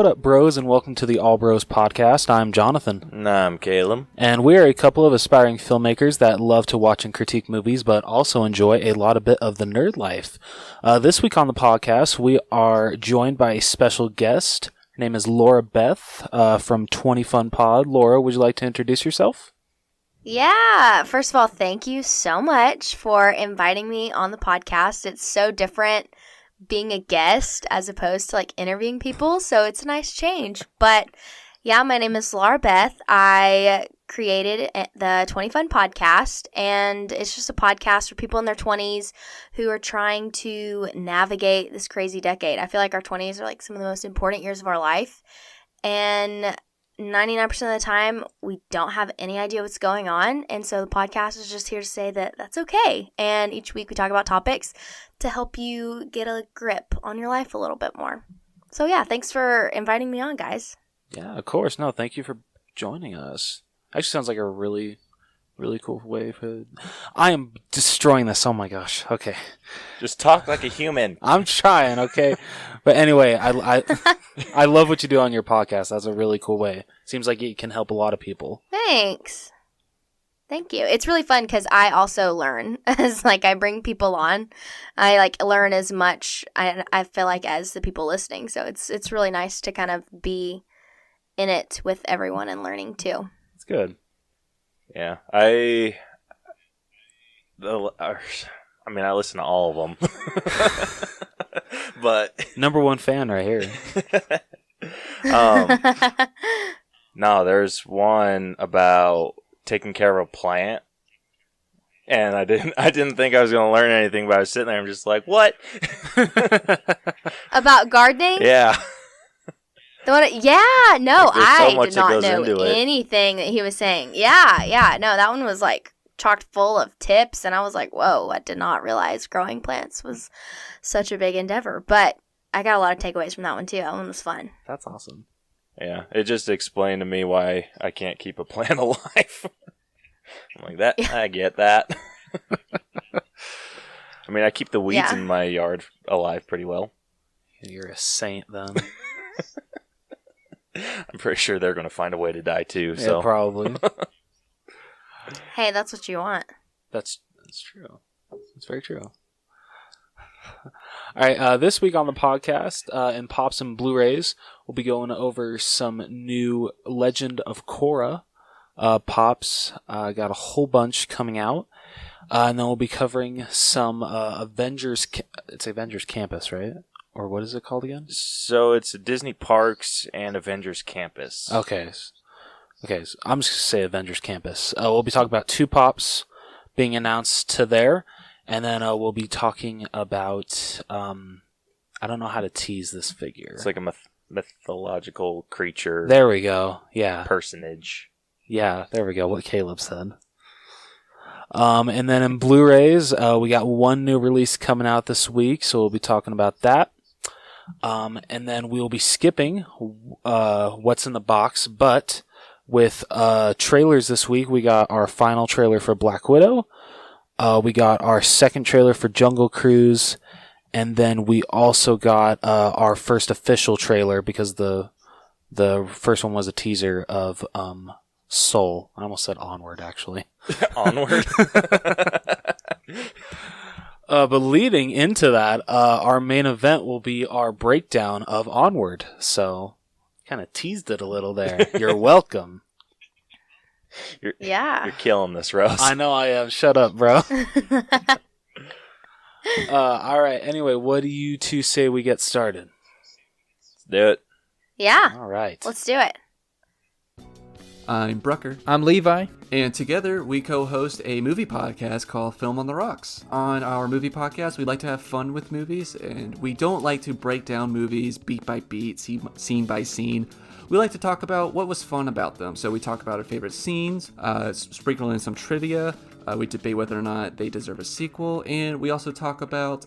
What up, bros, and welcome to the All Bros podcast. I'm Jonathan. And I'm Caleb. And we're a couple of aspiring filmmakers that love to watch and critique movies, but also enjoy a lot of bit of the nerd life. This week on the podcast, we are joined by a special guest. Her name is Laura Beth from 20 Fun Pod. Laura, would you like to introduce yourself? Yeah. First of all, thank you so much for inviting me on the podcast. It's so different being a guest as opposed to like interviewing people, so it's a nice change. But yeah, my name is Laura Beth. I created the 20 Fun podcast, and it's just a podcast for people in their 20s who are trying to navigate this crazy decade. I feel like our 20s are like some of the most important years of our life, and 99% of the time, we don't have any idea what's going on, and so the podcast is just here to say that that's okay. And each week we talk about topics to help you get a grip on your life a little bit more. So yeah, thanks for inviting me on, guys. Yeah, of course. No, thank you for joining us. Actually sounds like a really cool way for... I am destroying this. Oh my gosh. Okay. Just talk like a human. I'm trying, okay? But anyway, I love what you do on your podcast. That's a really cool way. Seems like it can help a lot of people. Thanks. Thank you. It's really fun because I also learn. As like I bring people on, I like learn as much, I feel like, as the people listening. So it's really nice to kind of be in it with everyone and learning too. It's good. Yeah, I listen to all of them, but number one fan right here. No, there's one about taking care of a plant, and I didn't think I was going to learn anything, but I was sitting there, I'm just like, what? About gardening? Yeah. I so did not know anything that he was saying. Yeah. No, that one was like chocked full of tips, and I was like, whoa, I did not realize growing plants was such a big endeavor. But I got a lot of takeaways from that one too. That one was fun. That's awesome. Yeah, it just explained to me why I can't keep a plant alive. I'm like, that. I get that. I mean, I keep the weeds in my yard alive pretty well. You're a saint then. I'm pretty sure they're going to find a way to die too. So yeah, probably. Hey, that's what you want. That's true. That's very true. All right, this week on the podcast, in Pops and Blu-rays, we'll be going over some new Legend of Korra Pops. Got a whole bunch coming out. And then we'll be covering some Avengers... It's Avengers Campus, right? Or what is it called again? So it's Disney Parks and Avengers Campus. Okay, so I'm just going to say Avengers Campus. We'll be talking about 2 Pops being announced to there. And then we'll be talking about... I don't know how to tease this figure. It's like a mythological creature. There we go. Yeah. Personage. Yeah, there we go. What Caleb said. And then in Blu-rays, we got one new release coming out this week, so we'll be talking about that. And then we'll be skipping what's in the box, but with trailers this week, we got our final trailer for Black Widow. We got our second trailer for Jungle Cruise, and then we also got our first official trailer because the first one was a teaser of Soul. I almost said Onward, actually. Onward? But leading into that, our main event will be our breakdown of Onward. So, kind of teased it a little there. You're welcome. You're killing this, Rose. I know I am. Shut up, bro. All right. Anyway, what do you two say we get started? Let's do it. Yeah. All right. Let's do it. I'm Brucker. I'm Levi. And together we co-host a movie podcast called Film on the Rocks. On our movie podcast, we like to have fun with movies, and we don't like to break down movies beat by beat, scene by scene. We like to talk about what was fun about them. So we talk about our favorite scenes, sprinkle in some trivia, we debate whether or not they deserve a sequel, and we also talk about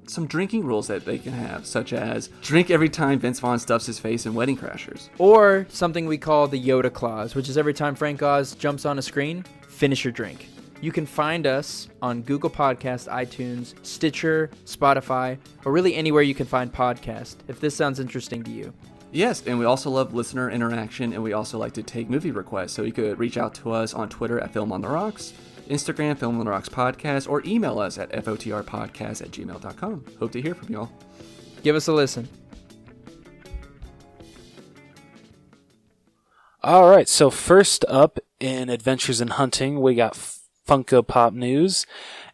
some drinking rules that they can have, such as drink every time Vince Vaughn stuffs his face in Wedding Crashers. Or something we call the Yoda clause, which is every time Frank Oz jumps on a screen, finish your drink. You can find us on Google Podcasts, iTunes, Stitcher, Spotify, or really anywhere you can find podcasts, if this sounds interesting to you. Yes, and we also love listener interaction, and we also like to take movie requests. So you could reach out to us on Twitter at Film on the Rocks, Instagram, Film on the Rocks Podcast, or email us at fotrpodcast@gmail.com. Hope to hear from y'all. Give us a listen. All right, so first up in Adventures in Hunting, we got Funko Pop news.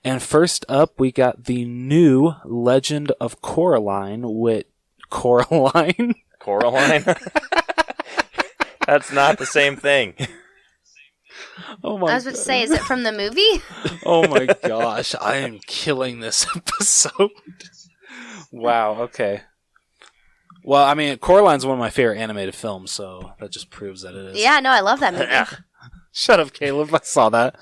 And first up, we got the new Legend of Coraline with Coraline? Coraline? That's not the same thing. Oh my I was about to say, is it from the movie? Oh my gosh, I am killing this episode. Wow, okay. Well, I mean, Coraline's one of my favorite animated films, so that just proves that it is. Yeah, no, I love that movie. Shut up, Caleb. I saw that.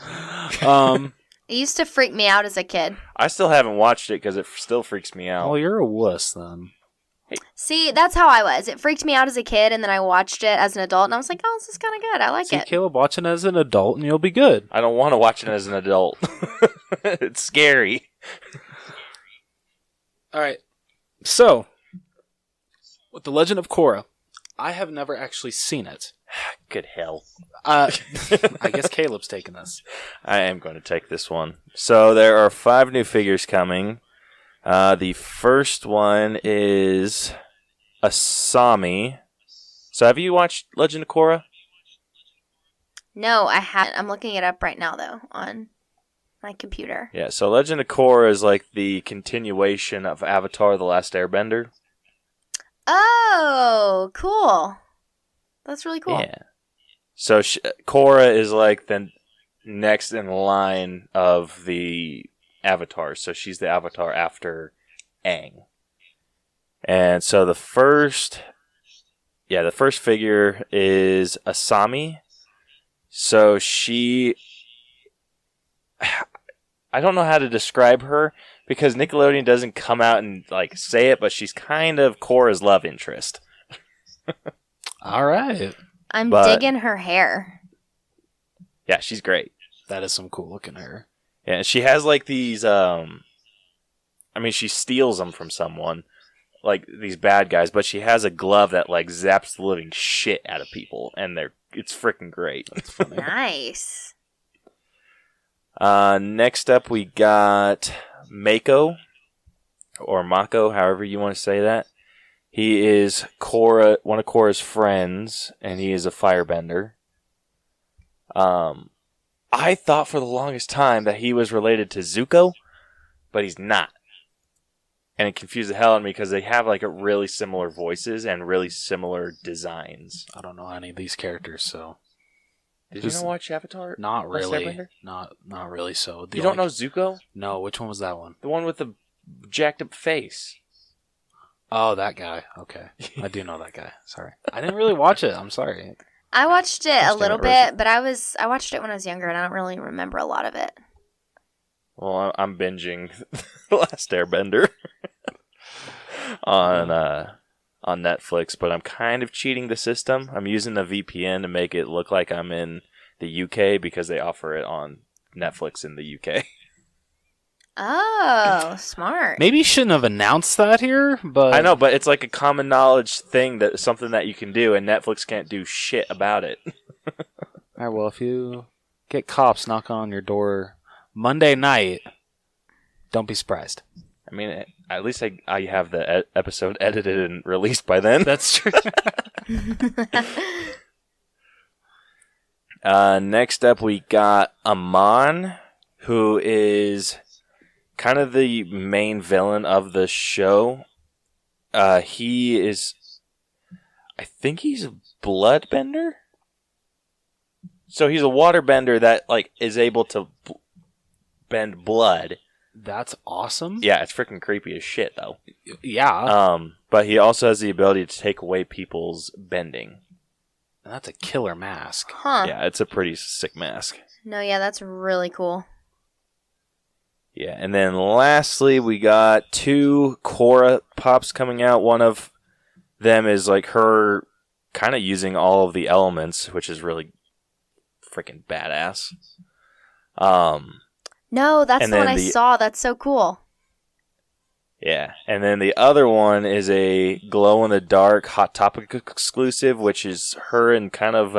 It used to freak me out as a kid. I still haven't watched it because it still freaks me out. Well, you're a wuss then. See, that's how I was. It freaked me out as a kid, and then I watched it as an adult, and I was like, oh, this is kind of good. I like See, it. Caleb, watch it as an adult, and you'll be good. I don't want to watch it as an adult. It's scary. All right. So, with The Legend of Korra, I have never actually seen it. Good hell. I guess Caleb's taking this. I am going to take this one. So there are 5 new figures coming. The first one is Asami. So have you watched Legend of Korra? No, I haven't. I'm looking it up right now, though, on my computer. Yeah, so Legend of Korra is like the continuation of Avatar: The Last Airbender. Oh, cool. That's really cool. Yeah. So Korra is like the next in line of the Avatar. So she's the Avatar after Aang. And so the first figure is Asami. So I don't know how to describe her because Nickelodeon doesn't come out and like say it, but she's kind of Korra's love interest. All right. I'm digging her hair. Yeah, she's great. That is some cool looking hair. Yeah, and she has like these, she steals them from someone, like these bad guys, but she has a glove that like zaps the living shit out of people, and it's freaking great. That's funny. Nice. Next up we got Mako, or Mako, however you want to say that. He is one of Korra's friends, and he is a firebender. I thought for the longest time that he was related to Zuko, but he's not. And it confused the hell out of me because they have like really similar voices and really similar designs. I don't know any of these characters, so. Did you not watch Avatar? Not really. Not really. So you don't know Zuko? No. Which one was that one? The one with the jacked up face. Oh, that guy. Okay, I do know that guy. Sorry, I didn't really watch it. I'm sorry. I watched it a little bit, but I watched it when I was younger, and I don't really remember a lot of it. Well, I'm binging The Last Airbender on Netflix, but I'm kind of cheating the system. I'm using a VPN to make it look like I'm in the UK because they offer it on Netflix in the UK. Oh, smart. Maybe you shouldn't have announced that here, but I know, but it's like a common knowledge thing that something that you can do, and Netflix can't do shit about it. All right, well, if you get cops knocking on your door Monday night, don't be surprised. I mean, at least I have the episode edited and released by then. That's true. Next up, we got Amon, who is kind of the main villain of the show. He is, I think he's a bloodbender. So he's a waterbender that like is able to bend blood. That's awesome. Yeah, it's freaking creepy as shit though. Yeah. But he also has the ability to take away people's bending. That's a killer mask. Huh. Yeah, it's a pretty sick mask. No, yeah, that's really cool. Yeah, and then lastly, we got 2 Korra pops coming out. One of them is like her kind of using all of the elements, which is really freaking badass. No, that's And the one then I saw. That's so cool. Yeah, and then the other one is a glow-in-the-dark Hot Topic exclusive, which is her in kind of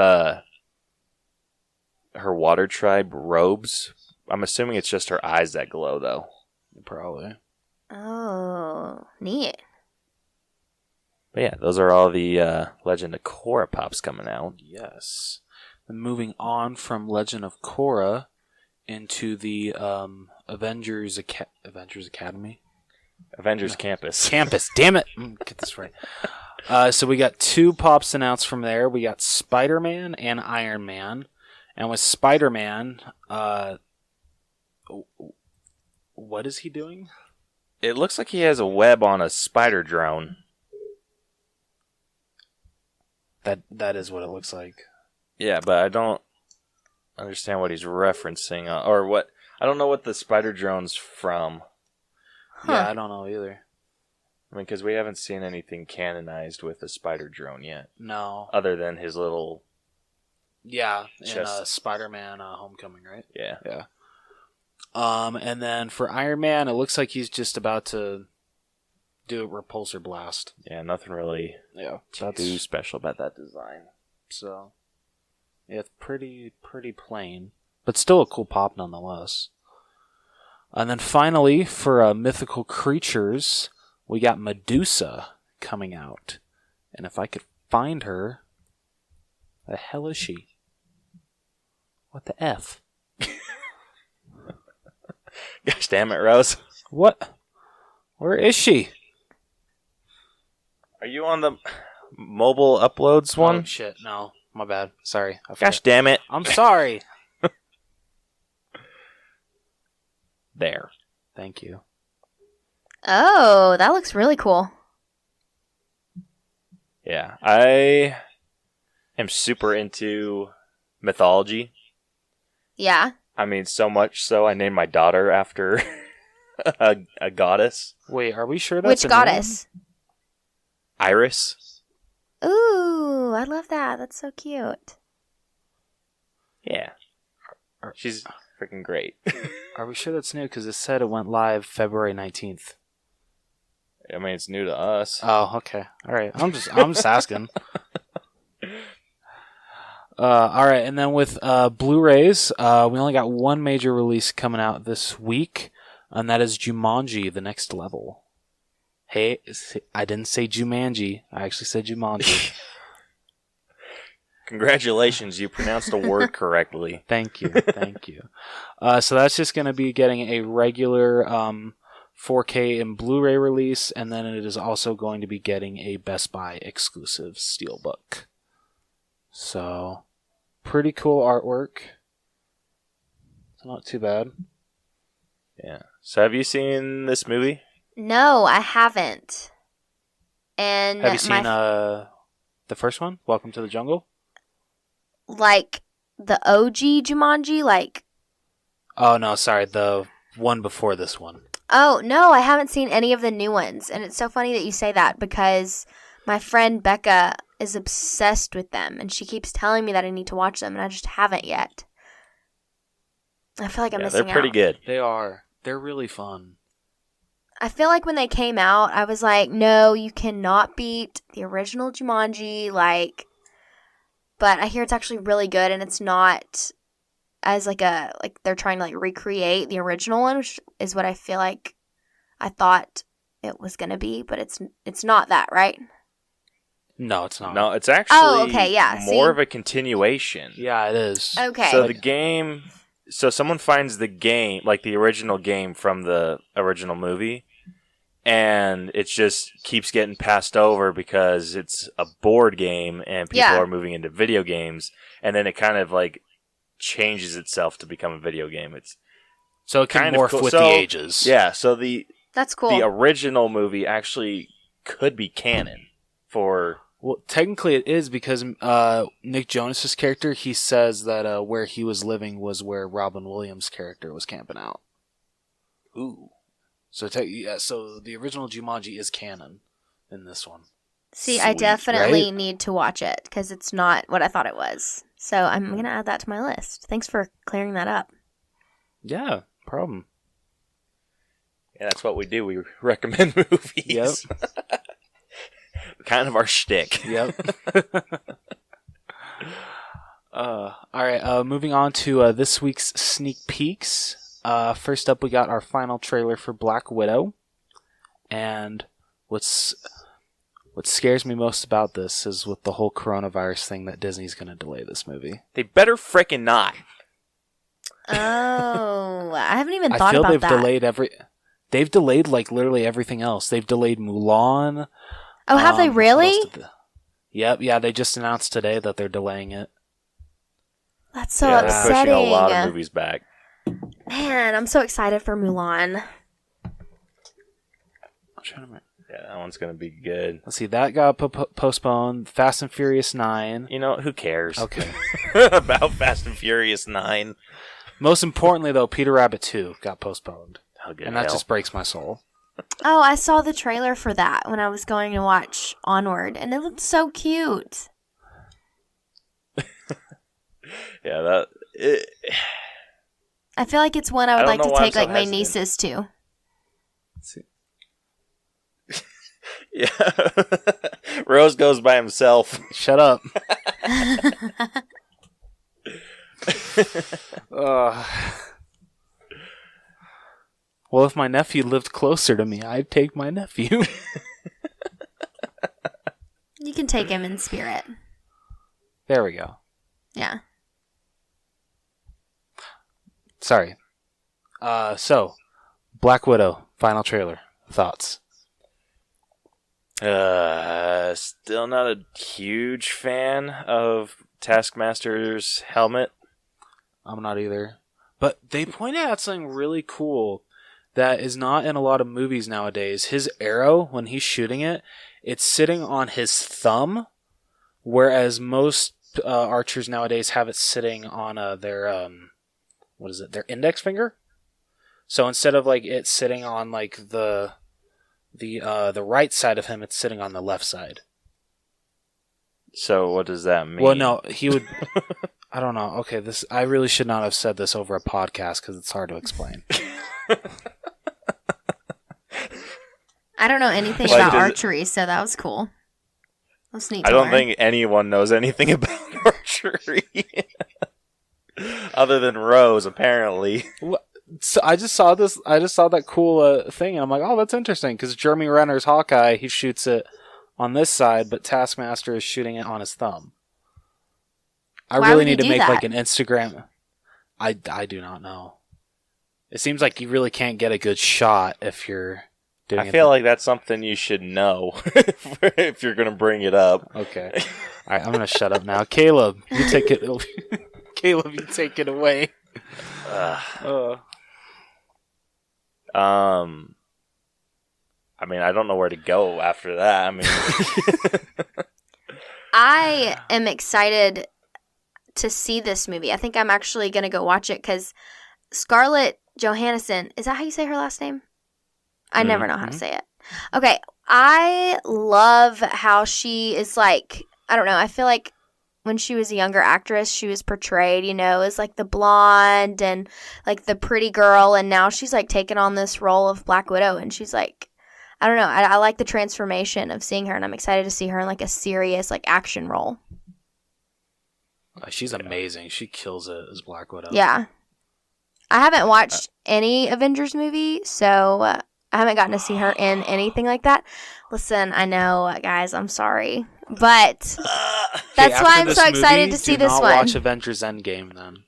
her water tribe robes. I'm assuming it's just her eyes that glow, though. Probably. Oh, neat. But yeah, those are all the Legend of Korra pops coming out. Yes. And moving on from Legend of Korra into the Avengers Academy. Avengers Campus. Campus, damn it. Get this right. So we got 2 pops announced from there. We got Spider-Man and Iron Man. And with Spider-Man, what is he doing? It looks like he has a web on a spider drone. That is what it looks like. Yeah, but I don't understand what he's referencing. Or what. I don't know what the spider drone's from. Yeah, I don't know either. I mean, because we haven't seen anything canonized with a spider drone yet. No. Other than his little... Yeah, in Chest. Spider-Man Homecoming, right? Yeah. Yeah. And then for Iron Man, it looks like he's just about to do a repulsor blast. Yeah, nothing really too special about that design. So, yeah, it's pretty plain, but still a cool pop nonetheless. And then finally, for mythical creatures, we got Medusa coming out. And if I could find her, the hell is she? What the F? Gosh damn it, Rose. What? Where is she? Are you on the mobile uploads one? Oh, shit, no. My bad. Sorry. I Gosh forgot. damn it. I'm sorry. There. Thank you. Oh, that looks really cool. Yeah, I am super into mythology. Yeah. I mean, so much so I named my daughter after a goddess. Wait, are we sure that's Which a goddess? Iris. Ooh, I love that. That's so cute. Yeah. She's freaking great. Are we sure that's new? Because it said it went live February 19th. I mean, it's new to us. Oh, okay. All right. I'm just asking. All right, and then with Blu-rays, we only got one major release coming out this week, and that is Jumanji: The Next Level. Hey, I didn't say Jumanji. I actually said Jumanji. Congratulations, you pronounced the word correctly. Thank you. So that's just going to be getting a regular 4K and Blu-ray release, and then it is also going to be getting a Best Buy exclusive steelbook. So, pretty cool artwork. It's not too bad. Yeah. So have you seen this movie? No, I haven't. And Have you seen the first one, Welcome to the Jungle? like the OG Jumanji, like? Oh, no, sorry, the one before this one. Oh, no, I haven't seen any of the new ones. And it's so funny that you say that because my friend Becca is obsessed with them. And she keeps telling me that I need to watch them. And I just haven't yet. I feel like I'm missing out. They're pretty good. They are. They're really fun. I feel like when they came out, I was like, no, you cannot beat the original Jumanji. Like, but I hear it's actually really good. And it's not as like they're trying to like recreate the original one, which is what I feel like I thought it was going to be, but it's not that, right? No, it's not. No, it's actually more See? of a continuation. Yeah, it is. Okay. So the game, so someone finds the game, like the original game from the original movie, and it just keeps getting passed over because it's a board game and people are moving into video games, and then it kind of like changes itself to become a video game. So it can kind morph of cool. with So, the ages. Yeah, so That's cool. the original movie actually could be canon for... Well, technically it is because Nick Jonas's character, he says that where he was living was where Robin Williams' character was camping out. Ooh. So so the original Jumanji is canon in this one. See, I Sweet, definitely right? need to watch it because it's not what I thought it was. So I'm going to add that to my list. Thanks for clearing that up. Yeah, problem. And that's what we do. We recommend movies. Yep. Kind of our shtick. Yep. All right. Moving on to this week's sneak peeks. First up, we got our final trailer for Black Widow. And what scares me most about this is with the whole coronavirus thing that Disney's going to delay this movie. They better frickin' not. Oh, I haven't even I thought feel about they've that. They've delayed like literally everything else. They've delayed Mulan. Oh, have they really? Yep. Yeah, they just announced today that they're delaying it. That's so They're upsetting. pushing a lot of movies back. Man, I'm so excited for Mulan. I'm trying to remember. Yeah, that one's gonna be good. Let's see, that got postponed. Fast and Furious 9. You know, who cares? Okay. About Fast and Furious 9. Most importantly, though, Peter Rabbit 2 got postponed. Oh, good And that hell. just breaks my soul. Oh, I saw the trailer for that when I was going to watch Onward, and it looked so cute. Yeah, I feel like it's one I would I like don't to know why I'm take so like my hesitant. nieces to. Let's see. yeah. Rose goes by himself. Shut up. Well, if my nephew lived closer to me, I'd take my nephew. You can take him in spirit. There we go. Yeah. Sorry. So, Black Widow, final trailer. Thoughts? Still not a huge fan of Taskmaster's helmet. I'm not either. But they pointed out something really cool that is not in a lot of movies nowadays. His arrow, when he's shooting it, it's sitting on his thumb, whereas most archers nowadays have it sitting on their their index finger. So instead of like it sitting on like the right side of him, it's sitting on the left side. So what does that mean? Well, no, he would. I don't know. Okay, I really should not have said this over a podcast because it's hard to explain. I don't know anything Like, about does it- archery, so that was cool. That's neat. I to don't learn. think anyone knows anything about archery. Other than Rose, apparently. So I just saw this. I just saw that cool thing, and I'm like, oh, that's interesting because Jeremy Renner's Hawkeye, he shoots it on this side, but Taskmaster is shooting it on his thumb. I Why really would he need to do make that? like an Instagram. I do not know. It seems like you really can't get a good shot if you're doing I it. feel like that's something you should know if you're going to bring it up. Okay. All right, I'm gonna shut up now. Caleb, you take it. Caleb, you take it away. I mean, I don't know where to go after that. I mean, I am excited to see this movie. I think I'm actually going to go watch it because Scarlett Johansson, is that how you say her last name? I never know how to say it. Okay. I love how she is like, I don't know. I feel like when she was a younger actress, she was portrayed, as like the blonde and like the pretty girl. And now she's like taken on this role of Black Widow. And she's like, I don't know. I like the transformation of seeing her. And I'm excited to see her in like a serious like action role. She's amazing. She kills it as Black Widow. Yeah. I haven't watched any Avengers movie, so I haven't gotten to see her in anything like that. Listen, I know, guys, I'm sorry. But that's why I'm so excited to see this do not one. watch Avengers Endgame then.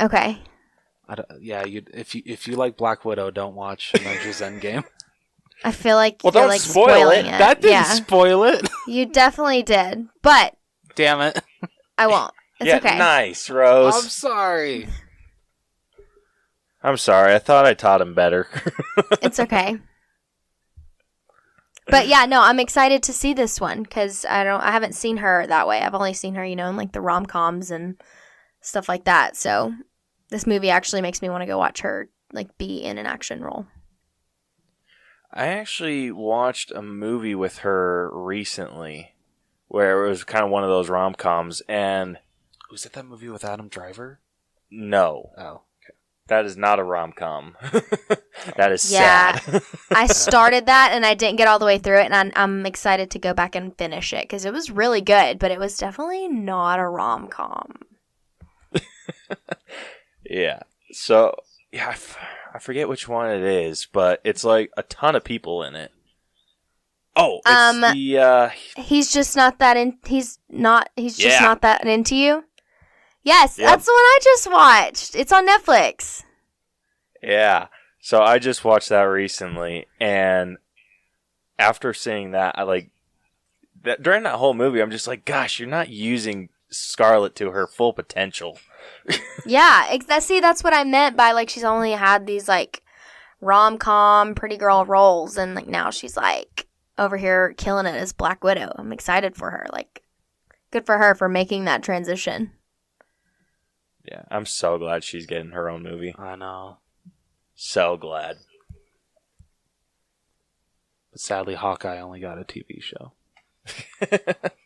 Okay. If you like Black Widow, don't watch Avengers Endgame. I feel like Well, you're don't like spoil spoiling it. it. That didn't Yeah. spoil it. You definitely did. But Damn it. I won't. It's yeah, okay. nice, Rose. I'm sorry. I'm sorry. I thought I taught him better. It's okay. But yeah, no, I'm excited to see this one because I haven't seen her that way. I've only seen her, in like the rom-coms and stuff like that. So this movie actually makes me want to go watch her like be in an action role. I actually watched a movie with her recently where it was kind of one of those rom-coms, and Was it that movie with Adam Driver? no. Oh, okay. That is not a rom-com. That is Yeah. sad. I started that and I didn't get all the way through it, and I'm excited to go back and finish it because it was really good, but it was definitely not a rom-com. Yeah. So, yeah, I forget which one it is, but it's like a ton of people in it. Oh, it's He's just not that in. He's just not that into you. Yes, Yep. that's the one I just watched. It's on Netflix. Yeah. So I just watched that recently, and after seeing that, during that whole movie, I'm just like, gosh, you're not using Scarlett to her full potential. Yeah, that's what I meant by like she's only had these like rom-com pretty girl roles, and like now she's like over here killing it as Black Widow. I'm excited for her. Like, good for her for making that transition. Yeah, I'm so glad she's getting her own movie. I know. So glad. But sadly, Hawkeye only got a TV show.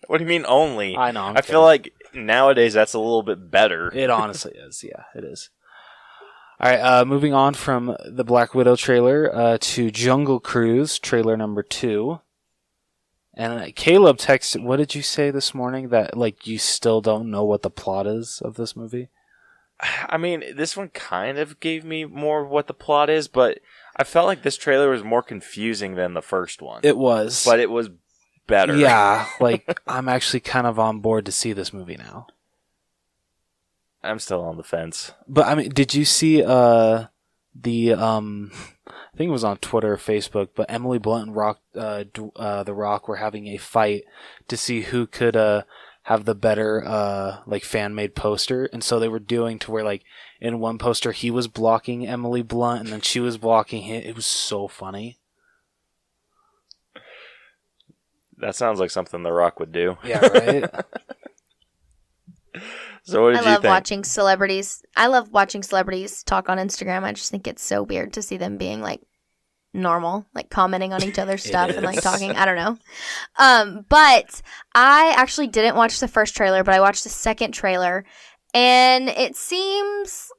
What do you mean only? I know. I feel like nowadays that's a little bit better. It honestly is. Yeah, it is. All right, moving on from the Black Widow trailer to Jungle Cruise trailer number 2. And Caleb texted, what did you say this morning? That like you still don't know what the plot is of this movie? I mean, this one kind of gave me more of what the plot is, but I felt like this trailer was more confusing than the first one. It was. But it was better. Yeah, like I'm actually kind of on board to see this movie now. I'm still on the fence. But I mean, did you see I think it was on Twitter or Facebook, but Emily Blunt and The Rock were having a fight to see who could have the better like fan-made poster, and so they were doing to where like in one poster he was blocking Emily Blunt and then she was blocking him. It was so funny. That sounds like something The Rock would do. Yeah, right. So what did you think? I love watching celebrities talk on Instagram. I just think it's so weird to see them being like normal, like commenting on each other's stuff and like talking. I don't know. But I actually didn't watch the first trailer, but I watched the second trailer, and it seems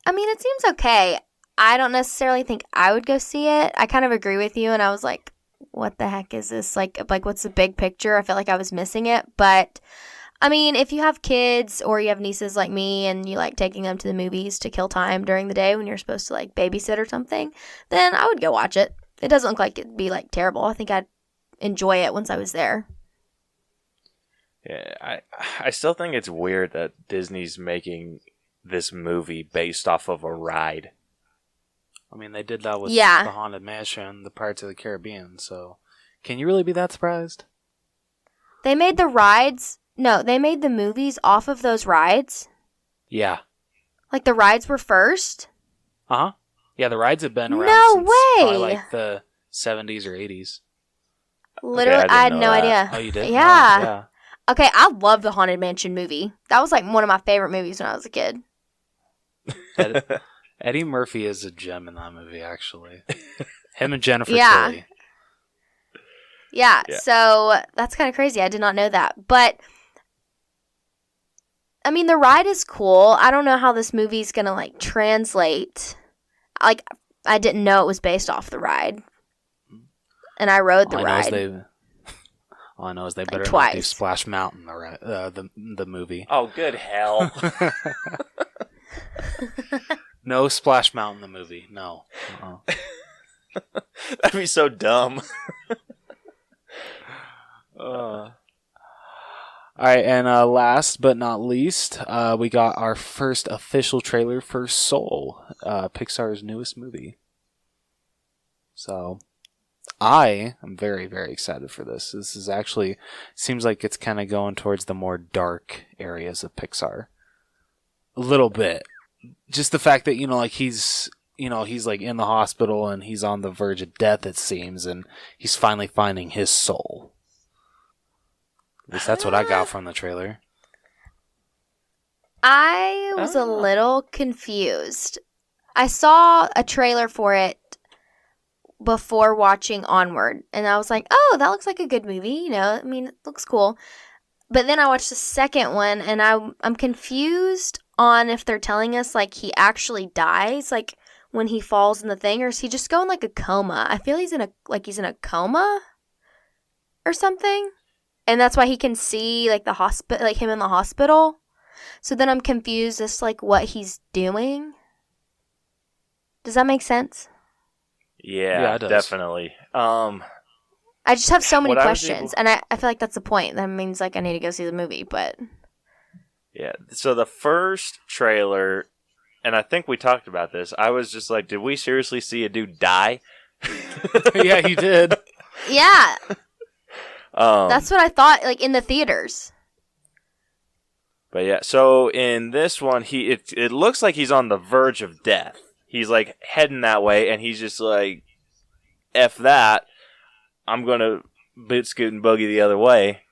okay. I don't necessarily think I would go see it. I kind of agree with you, and I was like, what the heck is this? Like what's the big picture? I felt like I was missing it, but I mean, if you have kids or you have nieces like me and you like taking them to the movies to kill time during the day when you're supposed to like babysit or something, then I would go watch it. It doesn't look like it'd be like terrible. I think I'd enjoy it once I was there. Yeah, I still think it's weird that Disney's making this movie based off of a ride. I mean, they did that with the Haunted Mansion, the Pirates of the Caribbean, so can you really be that surprised? They made the rides... No, they made the movies off of those rides? Yeah. Like the rides were first? Uh-huh. Yeah, the rides have been around since probably like the 70s or 80s. Literally, Okay, I had no idea. Oh, you did? Yeah. Oh, yeah. Okay, I love the Haunted Mansion movie. That was like one of my favorite movies when I was a kid. Eddie Murphy is a gem in that movie, actually. Him and Jennifer Yeah. Tilly. Yeah, so that's kind of crazy. I did not know that. But, I mean, the ride is cool. I don't know how this movie's going to, like, translate. Like, I didn't know it was based off the ride. And I rode the ride. All I know is they better twice. not do Splash Mountain, the movie. Oh, good hell. No Splash Mountain, the movie. No. That'd be so dumb. All right, and last but not least, we got our first official trailer for Soul, Pixar's newest movie. So, I am very, very excited for this. This is actually, seems like it's kind of going towards the more dark areas of Pixar. A little bit. Just the fact that, like he's like in the hospital and he's on the verge of death, it seems, and he's finally finding his soul. At least that's what I got from the trailer. I was a little confused. I saw a trailer for it before watching Onward, and I was like, oh, that looks like a good movie. It looks cool. But then I watched the second one, and I'm confused on if they're telling us, like, he actually dies, like, when he falls in the thing, or is he just going, like, a coma? I feel he's in a coma or something. And that's why he can see, like, the hospital, like, him in the hospital. So then I'm confused as to, like, what he's doing. Does that make sense? Yeah, it does. definitely. I just have so many What I was questions, able- and I feel like that's the point. That means, like, I need to go see the movie, but... Yeah, so the first trailer, and I think we talked about this, I was just like, did we seriously see a dude die? Yeah, you did. Yeah, Um, that's what I thought, like, in the theaters. But yeah, so in this one, it looks like he's on the verge of death. He's like heading that way, and he's just like, F that, I'm gonna boot scoot and boogie the other way.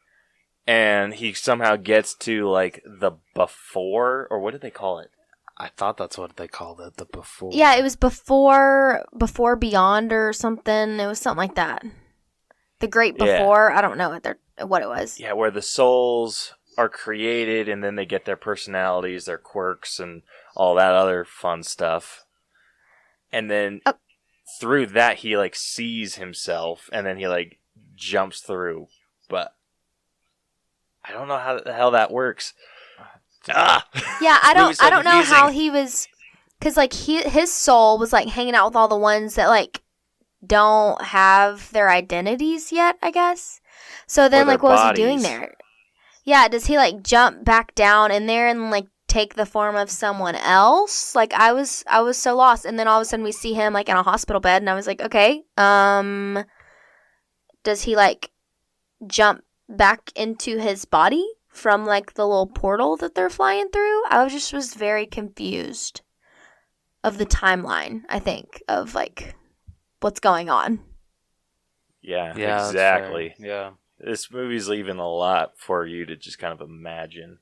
And he somehow gets to like the before, or what did they call it? I thought that's what they called it, the before. Yeah, it was before Beyond or something. It was something like that. The Great Yeah. Before. I don't know what it was. Yeah, where the souls are created, and then they get their personalities, their quirks, and all that other fun stuff. And then through that, he like sees himself, and then he like jumps through. But I don't know how the hell that works. Yeah, I don't know how he was, because like his soul was like hanging out with all the ones that like don't have their identities yet, I guess. So then, Or like, their what was he doing bodies. there? Yeah, does he like jump back down in there and like take the form of someone else? Like, I was so lost, and then all of a sudden we see him like in a hospital bed, and I was like, okay, does he like jump back into his body from like the little portal that they're flying through? I was very confused of the timeline, I think, of like what's going on. Yeah, Yeah, exactly. That's fair. Yeah. This movie's leaving a lot for you to just kind of imagine.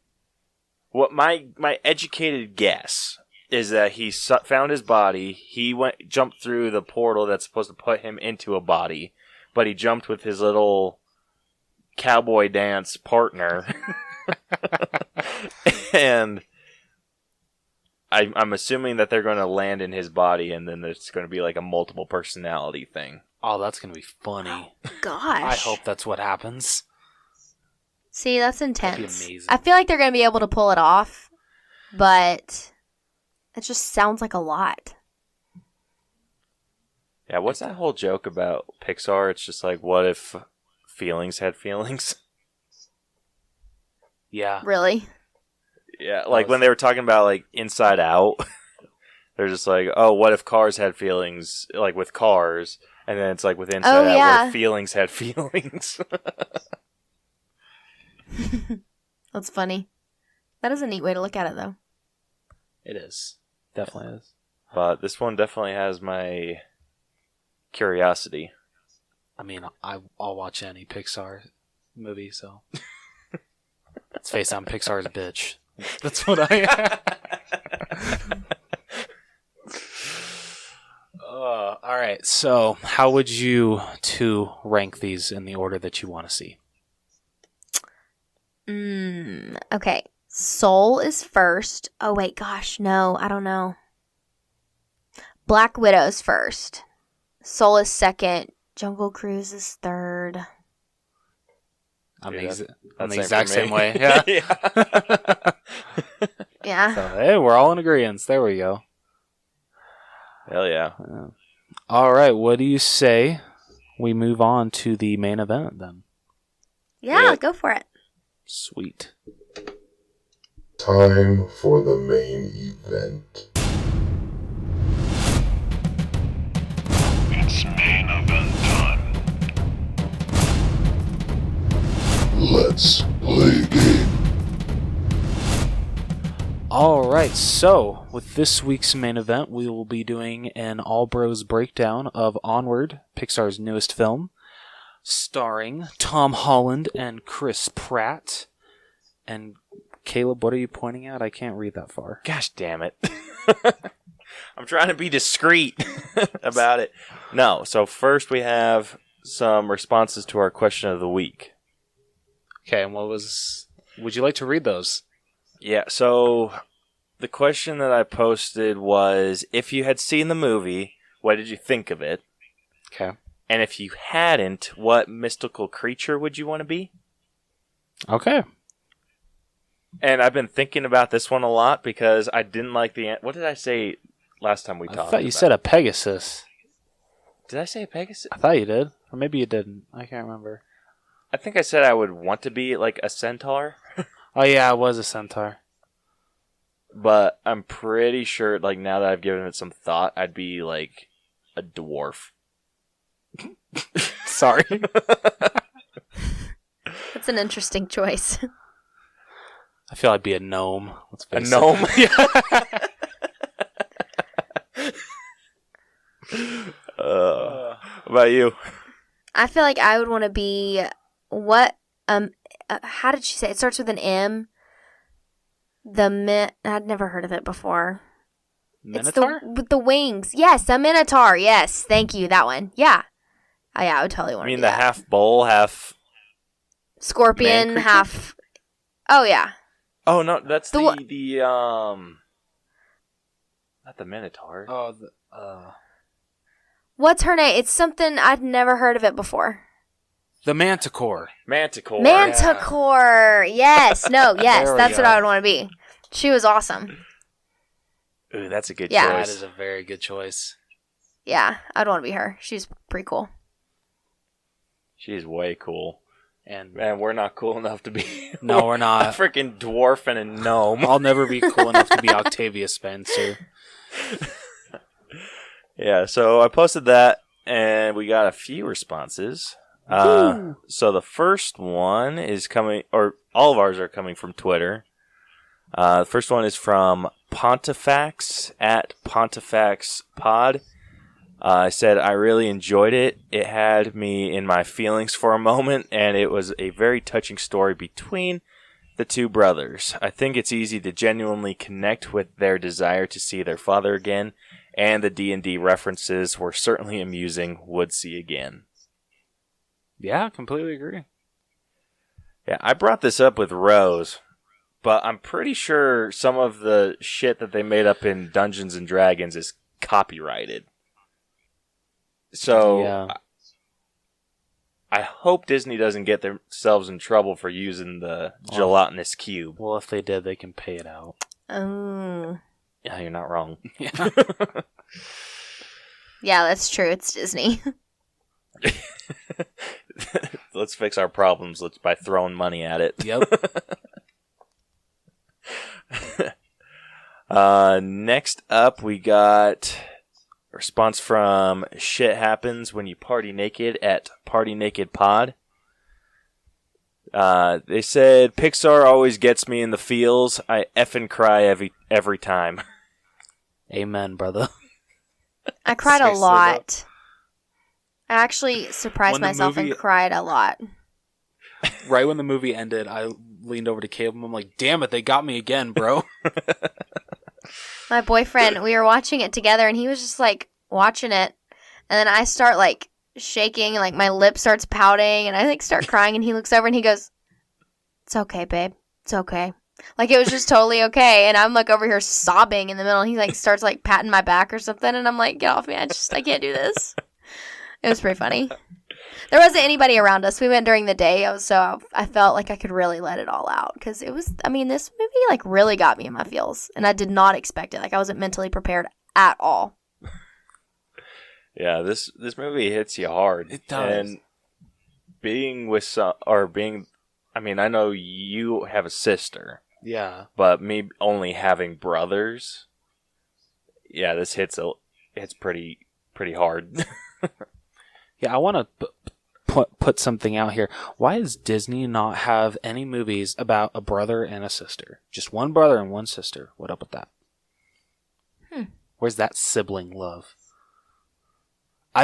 What my educated guess is that he found his body. He jumped through the portal that's supposed to put him into a body, but he jumped with his little cowboy dance partner, and I'm assuming that they're going to land in his body, and then there's going to be like a multiple personality thing. Oh, that's going to be funny. Gosh. I hope that's what happens. See, that's That'd be intense. amazing. I feel like they're going to be able to pull it off, but it just sounds like a lot. Yeah, what's that whole joke about Pixar? It's just like, what if feelings had feelings? Yeah. Really? Yeah, like when they were talking about like Inside Out, they're just like, oh, what if cars had feelings, like with cars? And then it's like with Inside Out, yeah. what if feelings had feelings? That's funny. That is a neat way to look at it, though. It is. Definitely is. But this one definitely has my curiosity. I mean, I'll watch any Pixar movie, so. Let's face it, I'm Pixar's bitch. That's what I am. Alright, so how would you two rank these in the order that you want to see? Okay. Soul is first. Oh, wait, gosh, no, I don't know. Black Widow's first. Soul is second. Jungle Cruise is third. I'm Yeah, the that's exact same same for me. way. Yeah. Yeah. So, hey, we're all in agreement. There we go. Hell yeah. All right, what do you say we move on to the main event then? Yeah, go for it. Sweet. Time for the main event. It's main event time. Let's play a game. All right, so with this week's main event, we will be doing an All Bros breakdown of Onward, Pixar's newest film, starring Tom Holland and Chris Pratt. And Caleb, what are you pointing at? I can't read that far. Gosh damn it. I'm trying to be discreet about it. No, so first we have some responses to our question of the week. Okay, and would you like to read those? Yeah, so the question that I posted was, if you had seen the movie, what did you think of it? Okay. And if you hadn't, what mystical creature would you want to be? Okay. And I've been thinking about this one a lot because I didn't like the... What did I say last time we talked? I thought you said a Pegasus. Did I say a Pegasus? I thought you did. Or maybe you didn't. I can't remember. I think I said I would want to be like a centaur. Oh, yeah, it was a centaur. But I'm pretty sure, like, now that I've given it some thought, I'd be like a dwarf. Sorry. That's an interesting choice. I feel I'd be a gnome. Let's A face gnome? What about you? I feel like I would want to be what? How did she say? It starts with an M. I'd never heard of it before. Minotaur? It's with the wings. Yes, a minotaur. Yes, thank you. That one. Yeah. Oh, yeah, I would totally want to. I mean, be the that. half bull, half Scorpion, man creature? half. Oh yeah. Oh no, that's The the not the Minotaur. Oh, What's her name? It's something I'd never heard of it before. the Manticore. Manticore. Manticore. Yes. No. Yes. There we That's what go. I would want to be. She was awesome. Ooh, that's a good Yeah. That choice. is a very good choice. Yeah, I'd want to be her. She's pretty cool. She's way cool. And Man, we're not cool enough to be. no, we're a not. freaking dwarf and a gnome. I'll never be cool enough to be Octavia Spencer. Yeah, so I posted that, and we got a few responses. So the first one is coming, or all of ours are coming from Twitter. The first one is from Pontifax at PontifaxPod. I said, I really enjoyed it. It had me in my feelings for a moment, and it was a very touching story between the two brothers. I think it's easy to genuinely connect with their desire to see their father again, and the D&D references were certainly amusing. Would see again. Yeah, completely agree. Yeah, I brought this up with Rose, but I'm pretty sure some of the shit that they made up in Dungeons and Dragons is copyrighted. So, Yeah. I hope Disney doesn't get themselves in trouble for using the gelatinous cube. Well, if they did, they can pay it out. Oh. Yeah, you're not wrong. Yeah. Yeah, that's true. It's Disney. Let's fix our problems by throwing money at it. Yep. Next up, we got a response from Shit Happens When You Party Naked at Party Naked Pod. They said, Pixar always gets me in the feels. I effing cry every time. Amen, brother. I cried a Seriously, lot. I actually surprised When the myself movie- and cried a lot. Right when the movie ended, I leaned over to Caleb and I'm like, damn it, they got me again, bro. My boyfriend, we were watching it together, and he was just like watching it, and then I start like shaking, and like my lip starts pouting, and I like start crying, and he looks over and he goes, "It's okay, babe. It's okay." Like it was just totally okay, and I'm like over here sobbing in the middle, and he like starts like patting my back or something, and I'm like, "Get off me! I can't do this." It was pretty funny. There wasn't anybody around us. We went during the day, so I felt like I could really let it all out because it was. I mean, this movie like really got me in my feels, and I did not expect it. Like I wasn't mentally prepared at all. Yeah, this movie hits you hard. It does. And being with I mean, I know you have a sister, Yeah. but me only having brothers, yeah, this hits pretty hard. Yeah, I want to put something out here. Why does Disney not have any movies about a brother and a sister? Just one brother and one sister. What up with that? Where's that sibling love?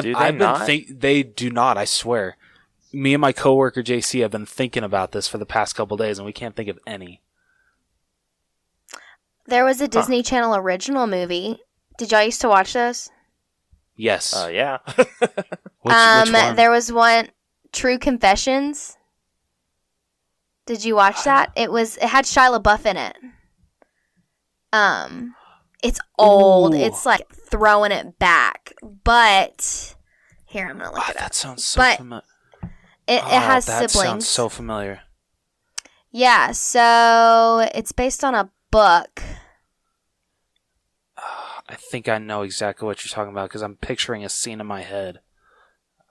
Do they not? They do not, I swear. Me and my coworker JC have been thinking about this for the past couple days, and we can't think of any. There was a Disney Channel original movie. Did y'all used to watch those? Yes. Yeah. Which one? There was one, True Confessions. Did you watch that? It had Shia LaBeouf in it. It's old. Ooh. It's like throwing it back. But here, I'm gonna look it up. That sounds so But familiar. it has that siblings. sounds so familiar. Yeah, so it's based on a book. I think I know exactly what you're talking about because I'm picturing a scene in my head.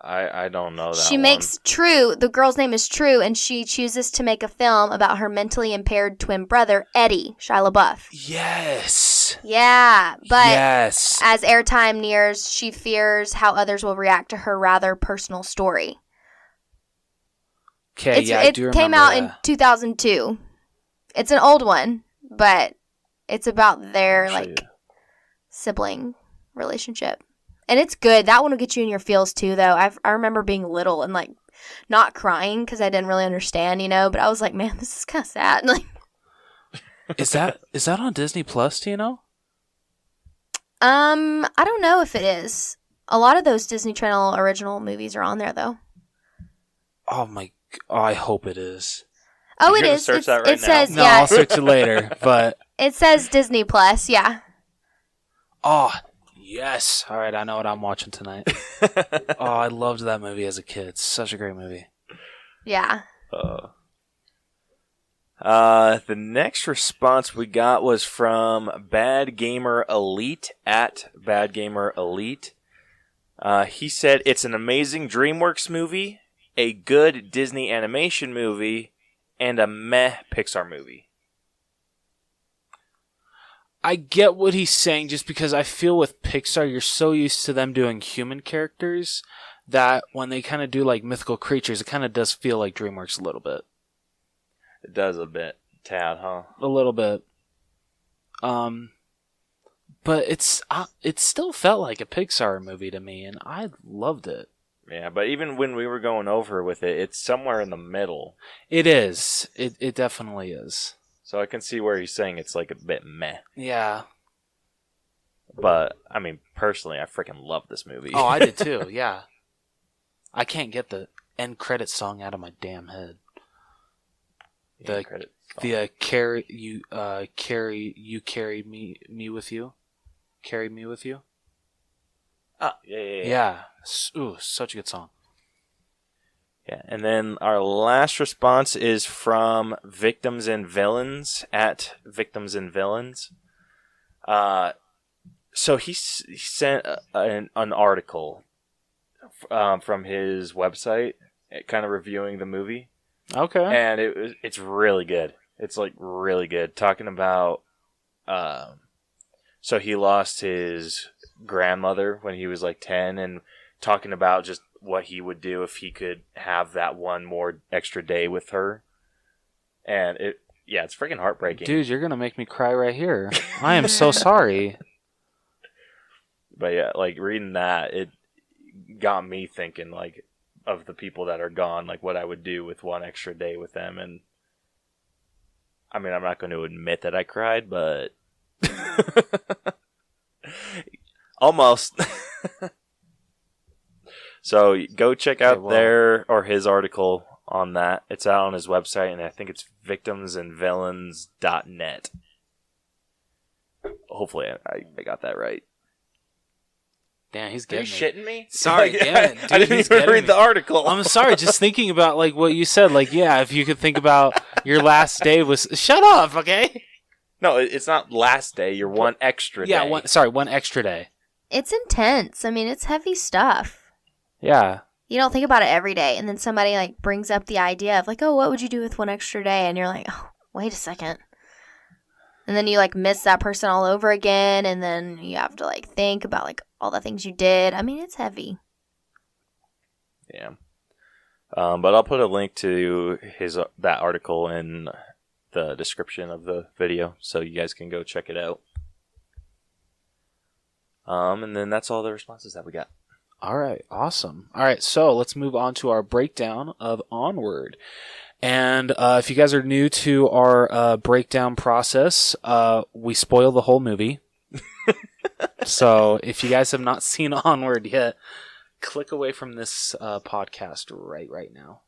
I don't know that She one. makes True, the girl's name is True, and she chooses to make a film about her mentally impaired twin brother, Eddie, Shia LaBeouf. Yes. Yeah, but yes. as airtime nears, she fears how others will react to her rather personal story. Okay, yeah, I It do came remember out that. in 2002. It's an old one, but it's about their sibling relationship. And it's good. That one will get you in your feels too, though. I remember being little and like not crying because I didn't really understand, but I was like, man, this is kind of sad. Like, Is that on Disney Plus? Do you know? I don't know if it is. A lot of those Disney Channel original movies are on there, though. Oh my! I hope it is. Oh, You it gonna is. search that right it now? says No, yeah. I'll search it later. But It says Disney Plus. Yeah. oh yes! All right, I know what I'm watching tonight. Oh, I loved that movie as a kid. It's such a great movie. Yeah. The next response we got was from Bad Gamer Elite at Bad Gamer Elite. He said it's an amazing DreamWorks movie, a good Disney animation movie, and a meh Pixar movie. I get what he's saying just because I feel with Pixar, you're so used to them doing human characters that when they kind of do like mythical creatures, it kind of does feel like DreamWorks a little bit. It does a bit, tad, huh? A little bit. But it still felt like a Pixar movie to me, and I loved it. Yeah, but even when we were going over with it, it's somewhere in the middle. It is. It definitely is. So I can see where he's saying it's like a bit meh. Yeah. But, I mean, personally, I freaking love this movie. Oh, I did too. Yeah. I can't get the end credit song out of my damn head. Yeah, credit. Carry me with you. Carry me with you. Ah, yeah. Yeah. Ooh, such a good song. Yeah, and then our last response is from Victims and Villains at Victims and Villains. So he sent an article from his website, kind of reviewing the movie. Okay. And it's really good. It's like really good. Talking about, so he lost his grandmother when he was like 10, and talking about just what he would do if he could have that one more extra day with her. And it's freaking heartbreaking. Dude, you're gonna make me cry right here. I am so sorry. But yeah, like reading that, it got me thinking like of the people that are gone, like what I would do with one extra day with them. And I mean, I'm not going to admit that I cried, but almost. So go check out his article on that. It's out on his website, and I think it's victimsandvillains.net. Hopefully I got that right. Damn, he's Are getting you me. shitting me? Sorry, damn it. Dude, I didn't he's even getting read me. the article. I'm sorry, just thinking about like what you said, like, yeah, if you could think about your last day was shut up, okay? No, it's not last day. You're one extra day. Yeah, one extra day. It's intense. I mean, it's heavy stuff. Yeah. You don't think about it every day, and then somebody like brings up the idea of like, oh, what would you do with one extra day? And you're like, oh, wait a second. And then you like miss that person all over again, and then you have to like think about like all the things you did. I mean, it's heavy. Yeah. But I'll put a link to that article in the description of the video, so you guys can go check it out. And then that's all the responses that we got. All right, awesome. All right, so let's move on to our breakdown of Onward. And if you guys are new to our breakdown process, we spoil the whole movie. So if you guys have not seen Onward yet, click away from this podcast right now.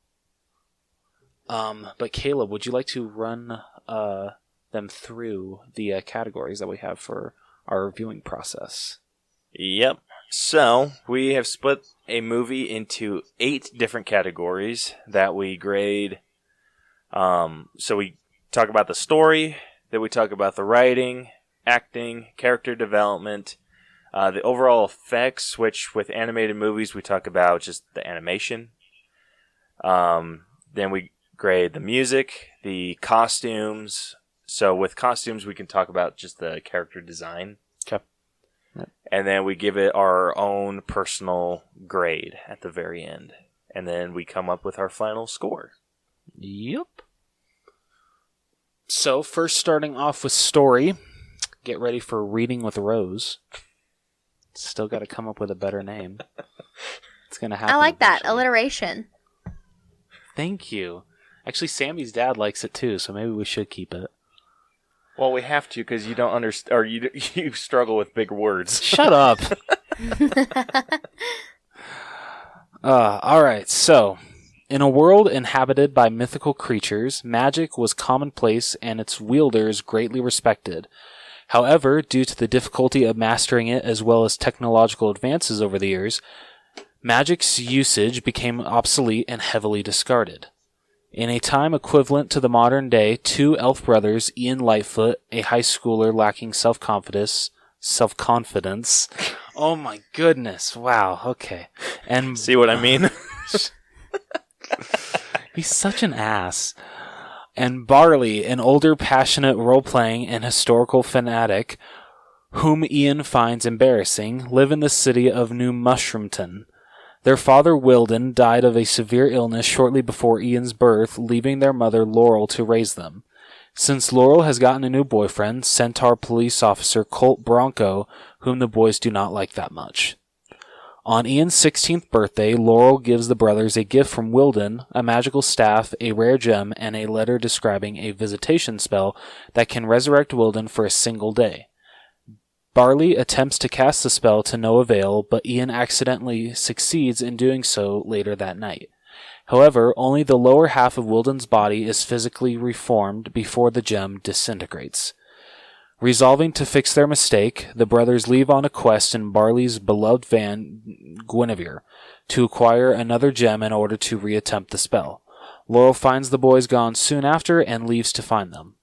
But Caleb, would you like to run them them through the categories that we have for our viewing process. Yep. So, we have split a movie into 8 different categories that we grade. So we talk about the story, then we talk about the writing, acting, character development, the overall effects, which with animated movies we talk about just the animation. Then we grade the music, the costumes. So with costumes we can talk about just the character design. Okay. And then we give it our own personal grade at the very end. And then we come up with our final score. Yep. So, first starting off with story, get ready for Reading with Rose. Still got to come up with a better name. It's going to happen. I like that. eventually. Alliteration. Thank you. Actually, Sammy's dad likes it too, so maybe we should keep it. Well, we have to because you don't understand, or you struggle with big words. Shut up. All right, so in a world inhabited by mythical creatures, magic was commonplace and its wielders greatly respected. However, due to the difficulty of mastering it as well as technological advances over the years, magic's usage became obsolete and heavily discarded. In a time equivalent to the modern day, 2 elf brothers, Ian Lightfoot, a high schooler lacking self-confidence. Oh my goodness, wow, okay. And See what I mean? he's such an ass. And Barley, an older, passionate role-playing and historical fanatic, whom Ian finds embarrassing, live in the city of New Mushroomton. Their father, Wilden, died of a severe illness shortly before Ian's birth, leaving their mother, Laurel, to raise them. Since Laurel has gotten a new boyfriend, Centaur police officer Colt Bronco, whom the boys do not like that much. On Ian's 16th birthday, Laurel gives the brothers a gift from Wilden, a magical staff, a rare gem, and a letter describing a visitation spell that can resurrect Wilden for a single day. Barley attempts to cast the spell to no avail, but Ian accidentally succeeds in doing so later that night. However, only the lower half of Wilden's body is physically reformed before the gem disintegrates. Resolving to fix their mistake, the brothers leave on a quest in Barley's beloved van, Guinevere, to acquire another gem in order to reattempt the spell. Laurel finds the boys gone soon after and leaves to find them.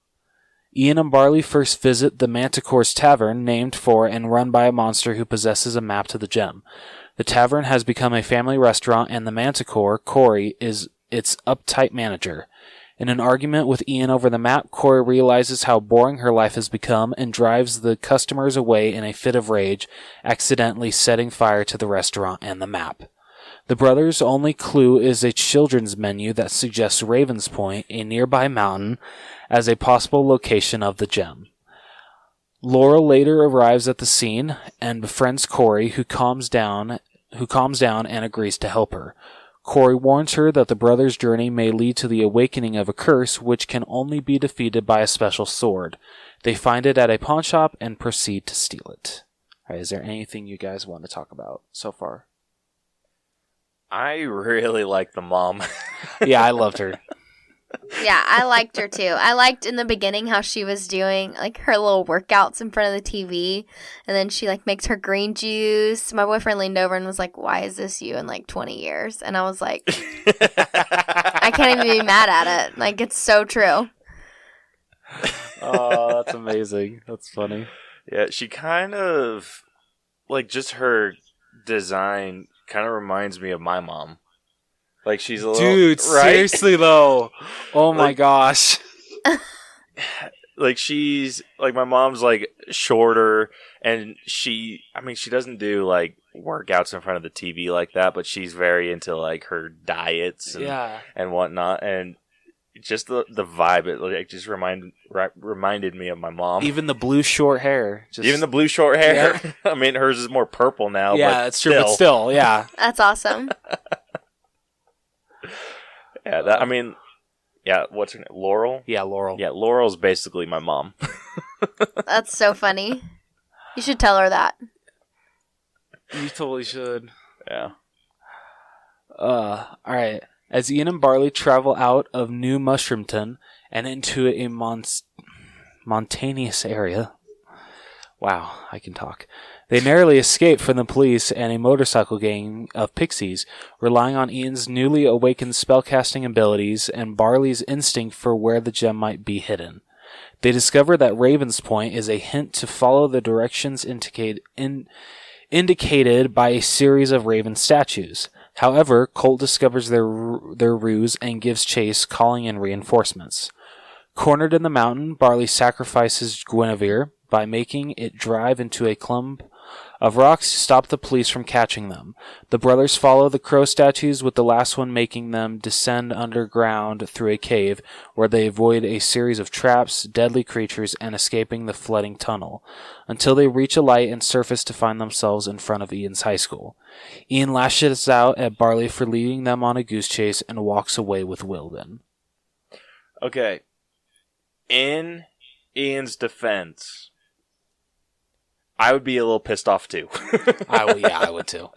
Ian and Barley first visit the Manticore's Tavern, named for and run by a monster who possesses a map to the gem. The tavern has become a family restaurant, and the Manticore, Corey, is its uptight manager. In an argument with Ian over the map, Corey realizes how boring her life has become and drives the customers away in a fit of rage, accidentally setting fire to the restaurant and the map. The brothers' only clue is a children's menu that suggests Raven's Point, a nearby mountain, as a possible location of the gem. Laurel later arrives at the scene and befriends Corey, who calms down and agrees to help her. Corey warns her that the brothers' journey may lead to the awakening of a curse, which can only be defeated by a special sword. They find it at a pawn shop and proceed to steal it. All right, is there anything you guys want to talk about so far? I really like the mom. Yeah, I loved her. Yeah, I liked her too. I liked in the beginning how she was doing like her little workouts in front of the TV, and then she like makes her green juice. My boyfriend leaned over and was like, "Why is this you in like 20 years?" And I was like, I can't even be mad at it. Like, it's so true. Oh, that's amazing. That's funny. Yeah, she kind of, like, just her design kind of reminds me of my mom. Like, she's a little... Dude, right? seriously, though. Oh, my gosh. Like, she's... Like, my mom's, like, shorter, and she doesn't do, like, workouts in front of the TV like that, but she's very into, like, her diets and whatnot, and just the vibe, it just reminded me of my mom. Even the blue short hair. Even the blue short hair. Yeah. I mean, hers is more purple now, yeah, but it's true, but still, yeah. That's awesome. Yeah, what's her name? Laurel? Yeah, Laurel. Yeah, Laurel's basically my mom. That's so funny. You should tell her that. You totally should. Yeah. Alright. As Ian and Barley travel out of New Mushroomton and into a mountainous area. Wow, I can talk. They narrowly escape from the police and a motorcycle gang of pixies, relying on Ian's newly awakened spellcasting abilities and Barley's instinct for where the gem might be hidden. They discover that Raven's Point is a hint to follow the directions indicated by a series of raven statues. However, Colt discovers their ruse and gives chase, calling in reinforcements. Cornered in the mountain, Barley sacrifices Guinevere by making it drive into a clump of rocks to stop the police from catching them. The brothers follow the crow statues, with the last one making them descend underground through a cave, where they avoid a series of traps, deadly creatures, and escaping the flooding tunnel, until they reach a light and surface to find themselves in front of Ian's high school. Ian lashes out at Barley for leading them on a goose chase and walks away with Wilden. Okay. In Ian's defense, I would be a little pissed off too. I would too.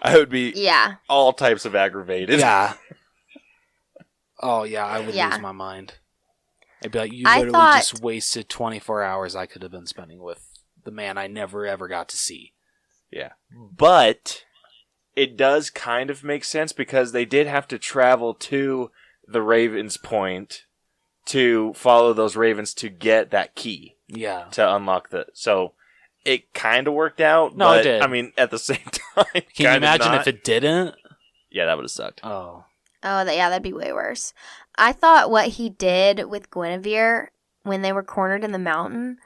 I would be all types of aggravated. Yeah. Oh, yeah, I would lose my mind. I'd be like, you literally just wasted 24 hours I could have been spending with the man I never ever got to see. Yeah. But it does kind of make sense because they did have to travel to the Raven's Point to follow those ravens to get that key. Yeah. To unlock the... So, it kind of worked out, no, but, it did. I mean, at the same time... Can you imagine if it didn't? Yeah, that would have sucked. Oh. That'd be way worse. I thought what he did with Guinevere when they were cornered in the mountain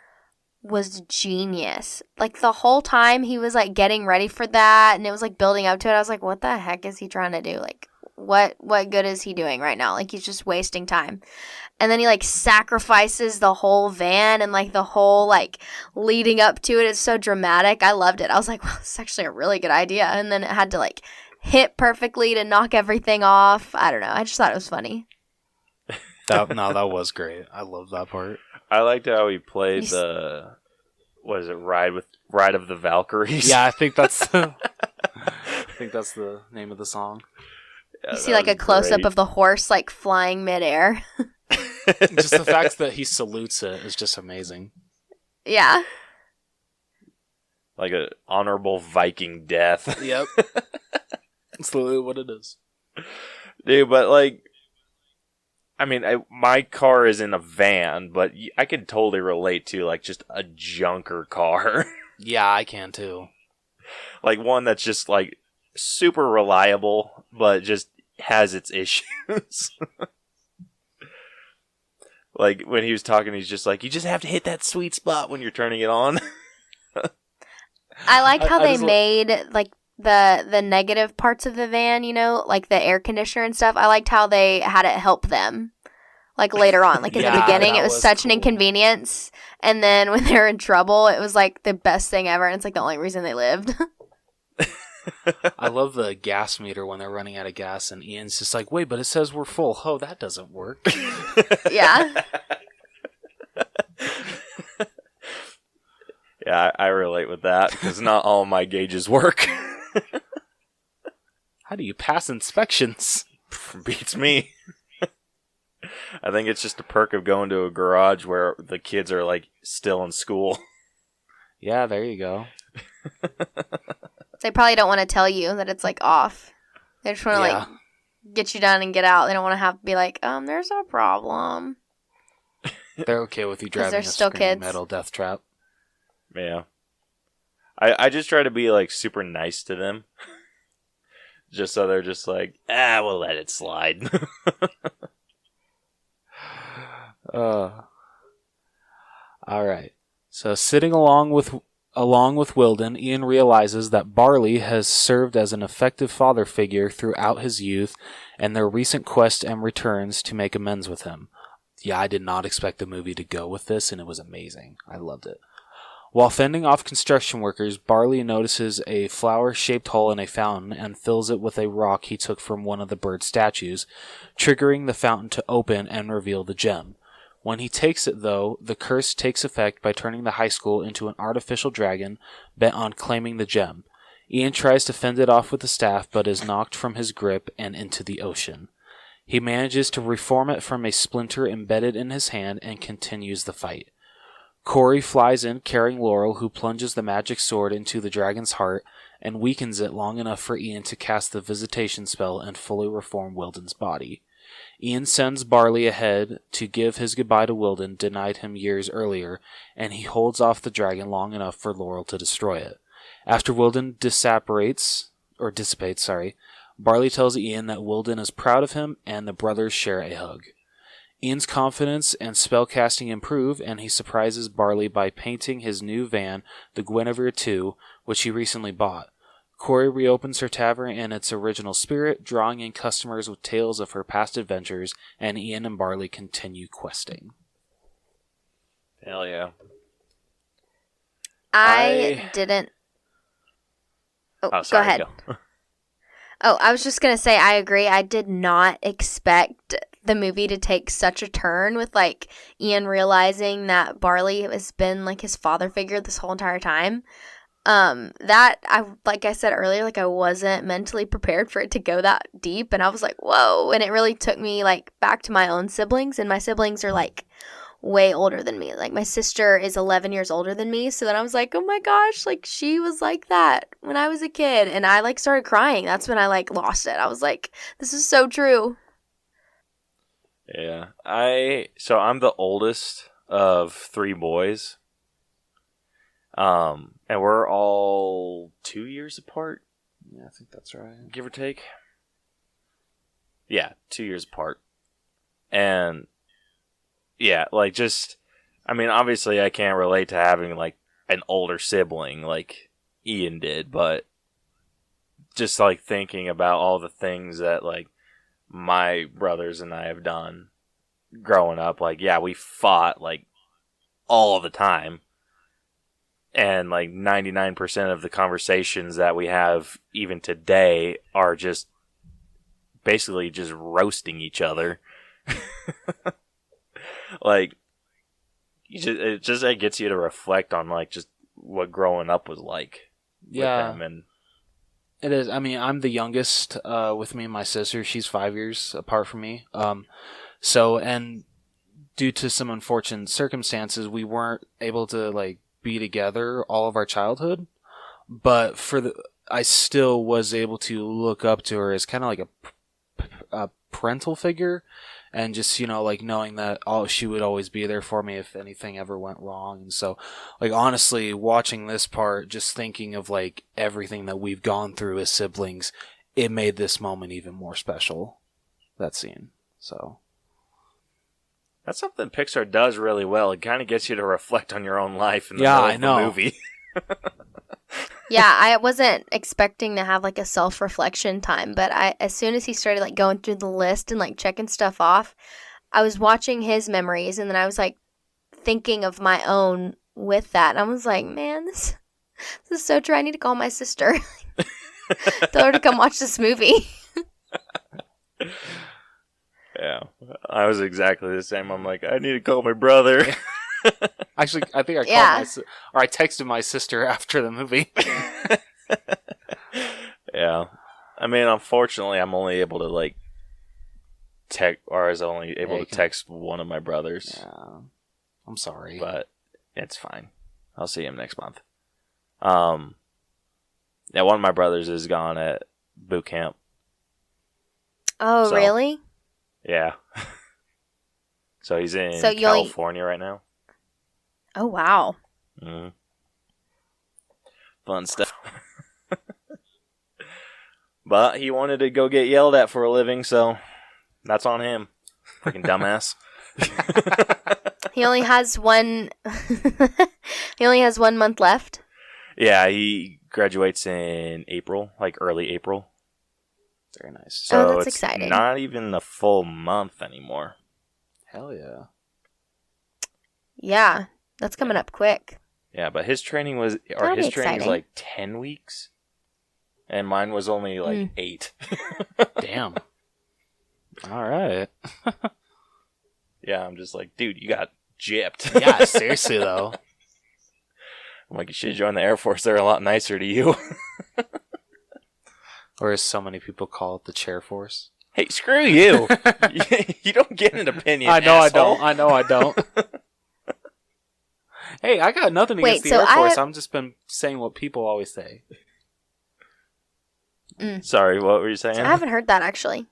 was genius. Like, the whole time he was, like, getting ready for that, and it was, like, building up to it. I was like, what the heck is he trying to do? Like, what good is he doing right now? Like, he's just wasting time. And then he, like, sacrifices the whole van and, like, the whole, like, leading up to it. It's so dramatic. I loved it. I was like, well, it's actually a really good idea. And then it had to, like, hit perfectly to knock everything off. I don't know. I just thought it was funny. That was great. I love that part. I liked how he played the... What is it? Ride of the Valkyries? Yeah, I think that's the name of the song. Yeah, you see, like, a close-up of the horse, like, flying midair. Just the fact that he salutes it is just amazing. Yeah. Like an honorable Viking death. Yep. That's literally what it is. Dude, but like, I mean, my car is in a van, but I could totally relate to like just a junker car. Yeah, I can too. Like one that's just like super reliable, but just has its issues. Like, when he was talking, he's just like, you just have to hit that sweet spot when you're turning it on. I like how they made, like, the negative parts of the van, you know, like the air conditioner and stuff. I liked how they had it help them, like, later on. Like, in the beginning, it was such an inconvenience. And then when they were in trouble, it was, like, the best thing ever. And it's, like, the only reason they lived. I love the gas meter when they're running out of gas and Ian's just like, wait, but it says we're full. Oh, that doesn't work. Yeah. Yeah, I relate with that because not all my gauges work. How do you pass inspections? Beats me. I think it's just a perk of going to a garage where the kids are like still in school. Yeah, there you go. They probably don't want to tell you that it's, like, off. They just want to, like, get you done and get out. They don't want to have to be like, there's a problem. They're okay with you driving a still screaming kids. metal death trap. Yeah. I just try to be, like, super nice to them. Just so they're just like, we'll let it slide. All right. So sitting along with Wilden, Ian realizes that Barley has served as an effective father figure throughout his youth and their recent quest and returns to make amends with him. Yeah, I did not expect the movie to go with this, and it was amazing. I loved it. While fending off construction workers, Barley notices a flower-shaped hole in a fountain and fills it with a rock he took from one of the bird statues, triggering the fountain to open and reveal the gem. When he takes it, though, the curse takes effect by turning the high school into an artificial dragon bent on claiming the gem. Ian tries to fend it off with the staff, but is knocked from his grip and into the ocean. He manages to reform it from a splinter embedded in his hand and continues the fight. Corey flies in carrying Laurel, who plunges the magic sword into the dragon's heart and weakens it long enough for Ian to cast the visitation spell and fully reform Wilden's body. Ian sends Barley ahead to give his goodbye to Wilden, denied him years earlier, and he holds off the dragon long enough for Laurel to destroy it. After Wilden dissipates, Barley tells Ian that Wilden is proud of him, and the brothers share a hug. Ian's confidence and spellcasting improve, and he surprises Barley by painting his new van, the Guinevere 2, which he recently bought. Corey reopens her tavern in its original spirit, drawing in customers with tales of her past adventures, and Ian and Barley continue questing. Hell yeah. I didn't... Oh, sorry, go ahead. Oh, I was just going to say, I agree. I did not expect the movie to take such a turn with, like, Ian realizing that Barley has been, like, his father figure this whole entire time. Like I said earlier, like, I wasn't mentally prepared for it to go that deep, and I was like, whoa, and it really took me, like, back to my own siblings, and my siblings are, like, way older than me. Like, my sister is 11 years older than me, so then I was like, oh my gosh, like, she was like that when I was a kid, and I, like, started crying. That's when I, like, lost it. I was like, this is so true. Yeah. So I'm the oldest of 3 boys. And we're all 2 years apart. Yeah, I think that's right. Give or take. Yeah, 2 years apart. And yeah, like, just, I mean, obviously I can't relate to having, like, an older sibling like Ian did, but just, like, thinking about all the things that, like, my brothers and I have done growing up, like, yeah, we fought, like, all the time. And, like, 99% of the conversations that we have even today are just basically just roasting each other. Like, it gets you to reflect on, like, just what growing up was like. Yeah. With them. And it is. I mean, I'm the youngest with me and my sister. She's 5 years apart from me. And due to some unfortunate circumstances, we weren't able to, like, be together all of our childhood. But I still was able to look up to her as kind of like a parental figure, and just, you know, like, knowing that she would always be there for me if anything ever went wrong. And so, like, honestly, watching this part, just thinking of, like, everything that we've gone through as siblings, it made this moment even more special, that scene. So that's something Pixar does really well. It kind of gets you to reflect on your own life in the middle of the movie. Yeah, I wasn't expecting to have, like, a self-reflection time, but as soon as he started, like, going through the list and, like, checking stuff off, I was watching his memories, and then I was, like, thinking of my own with that, and I was like, man, this is so true. I need to call my sister. Tell her to come watch this movie. Yeah, I was exactly the same. I'm like, I need to call my brother. Actually, I think I texted my sister after the movie. Yeah, I mean, unfortunately, I'm only able to, like, text one of my brothers. Yeah, I'm sorry, but it's fine. I'll see him next month. Yeah, one of my brothers is gone at boot camp. Oh, really? Yeah. So he's in California right now. Oh, wow. Mm. Fun stuff. But he wanted to go get yelled at for a living, so that's on him. Freaking dumbass. He only has one. He only has 1 month left. Yeah, he graduates in April, like early April. Very nice. So that's it's exciting. not even the full month anymore. Hell yeah. Yeah, that's coming up quick. Yeah, but his training was like 10 weeks, and mine was only like 8. Damn. All right. Yeah, I'm just like, dude, you got gypped. Yeah, seriously though. I'm like, you should join the Air Force. They're a lot nicer to you. Or as so many people call it, the chair force. Hey, screw you. You don't get an opinion, I know asshole. I don't. Hey, I got nothing against the Air Force. I'm just been saying what people always say. Sorry, what were you saying? I haven't heard that, actually.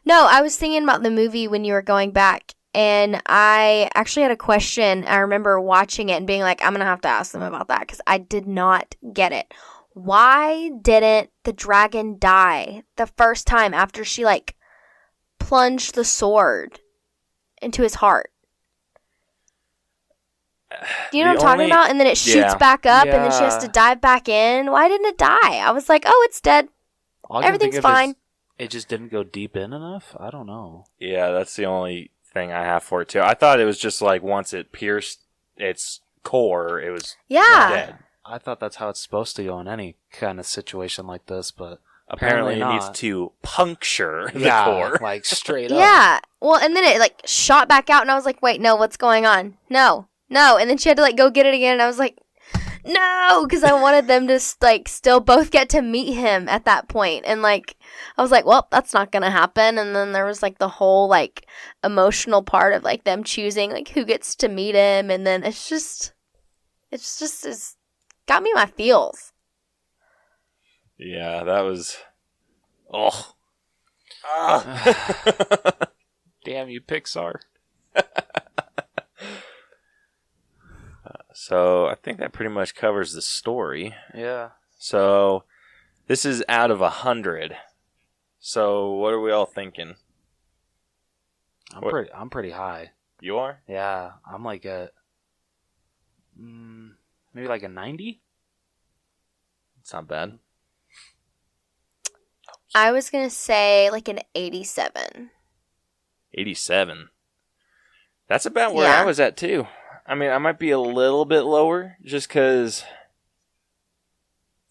No, I was thinking about the movie when you were going back, and I actually had a question. I remember watching it and being like, I'm going to have to ask them about that because I did not get it. Why didn't the dragon die the first time after she, like, plunged the sword into his heart? Do you know what I'm talking about? And then it shoots back up, and then she has to dive back in. Why didn't it die? I was like, oh, it's dead. Everything's fine. It just didn't go deep in enough? I don't know. Yeah, that's the only thing I have for it, too. I thought it was just like once it pierced its core, it was dead. I thought that's how it's supposed to go in any kind of situation like this, but apparently it needs to puncture the core. Like straight up. Yeah. Well, and then it, like, shot back out, and I was like, wait, no, what's going on? No. And then she had to, like, go get it again, and I was like, no, because I wanted them to, like, still both get to meet him at that point. And, like, I was like, well, that's not going to happen. And then there was, like, the whole, like, emotional part of, like, them choosing, like, who gets to meet him. And then it's got me in my feels. Yeah, that was... Oh. Damn you, Pixar. So I think that pretty much covers the story. Yeah. So this is out of 100. So what are we all thinking? I'm pretty high. You are? Yeah, I'm like at maybe like a 90. It's not bad. I was gonna say like an 87. 87. That's about where I was at too. I mean, I might be a little bit lower just because,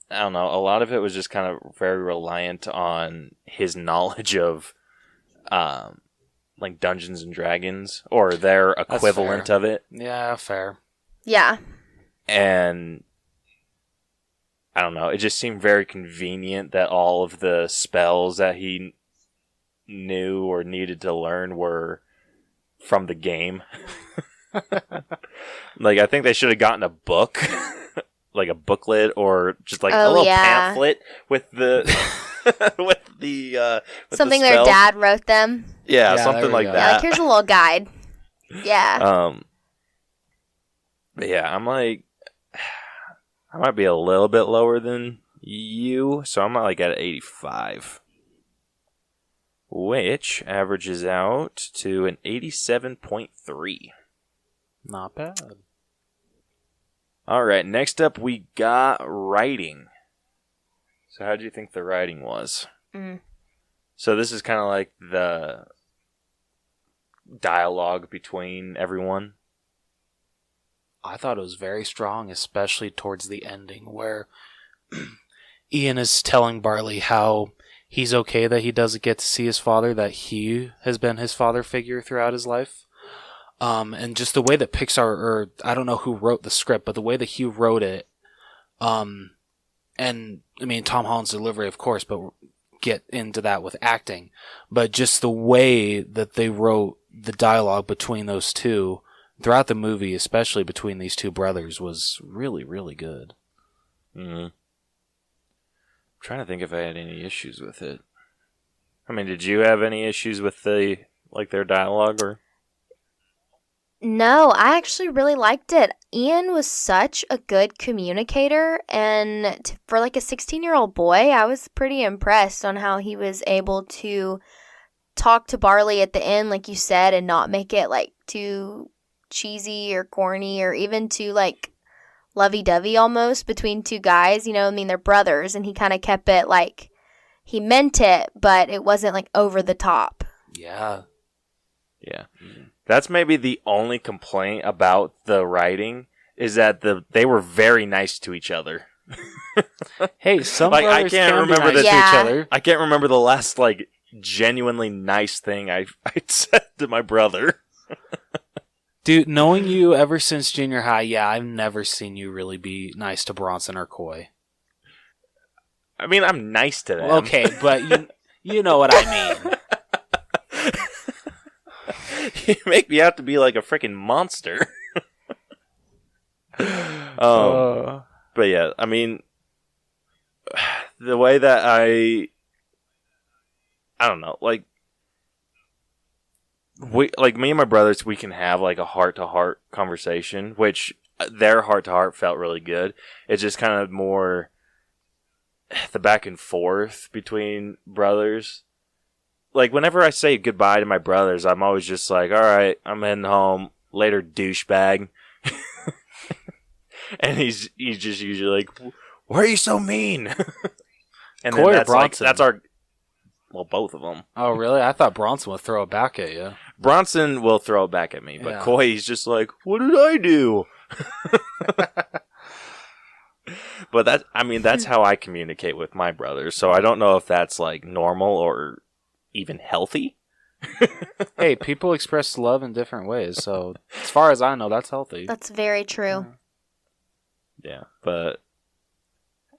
I don't know, a lot of it was just kind of very reliant on his knowledge of, like, Dungeons and Dragons, or their equivalent of it. Yeah, fair. Yeah. And, I don't know, it just seemed very convenient that all of the spells that he knew or needed to learn were from the game. Like, I think they should have gotten a book, like a booklet, or just like a little pamphlet with the with something the their dad wrote them. Yeah, something like that. Yeah, like here's a little guide. Yeah. But yeah, I'm like, I might be a little bit lower than you, so I'm like at 85. Which averages out to an 87.3. Not bad. All right, next up we got writing. So how do you think the writing was? So this is kind of like the dialogue between everyone. I thought it was very strong, especially towards the ending, where Ian is telling Barley how he's okay that he doesn't get to see his father, that he has been his father figure throughout his life. And just the way that Pixar, or I don't know who wrote the script, but the way that he wrote it, and I mean, Tom Holland's delivery, of course, but we'll get into that with acting, but just the way that they wrote the dialogue between those two throughout the movie, especially between these two brothers, was really, really good. I'm trying to think if I had any issues with it. I mean, did you have any issues with their dialogue, or? No, I actually really liked it. Ian was such a good communicator, and for like a 16-year-old boy, I was pretty impressed on how he was able to talk to Barley at the end, like you said, and not make it like too cheesy or corny or even too like lovey-dovey almost between two guys. You know, I mean, they're brothers, and he kind of kept it like he meant it, but it wasn't like over the top. Yeah. Yeah. That's maybe the only complaint about the writing, is that they were very nice to each other. Hey, some like, brothers I can't can remember be nice to each other. I can't remember the last like genuinely nice thing I said to my brother. Dude, knowing you ever since junior high, yeah, I've never seen you really be nice to Bronson or Coy. I mean, I'm nice to them. Okay, but you know what I mean. You make me out to be like a freaking monster. But yeah, I mean, the way that I don't know, like me and my brothers, we can have like a heart-to-heart conversation, which their heart-to-heart felt really good. It's just kind of more the back and forth between brothers. Like, whenever I say goodbye to my brothers, I'm always just like, all right, I'm heading home. Later, douchebag. And he's just usually like, why are you so mean? And Coy then or that's like, Bronson? that's our, well, both of them. Oh, really? I thought Bronson would throw it back at you. Bronson will throw it back at me, but Yeah. Coy, he's just like, what did I do? But that's how I communicate with my brothers. So I don't know if that's like normal or even healthy. Hey, people express love in different ways, so as far as I know, that's healthy. That's very true. Yeah, but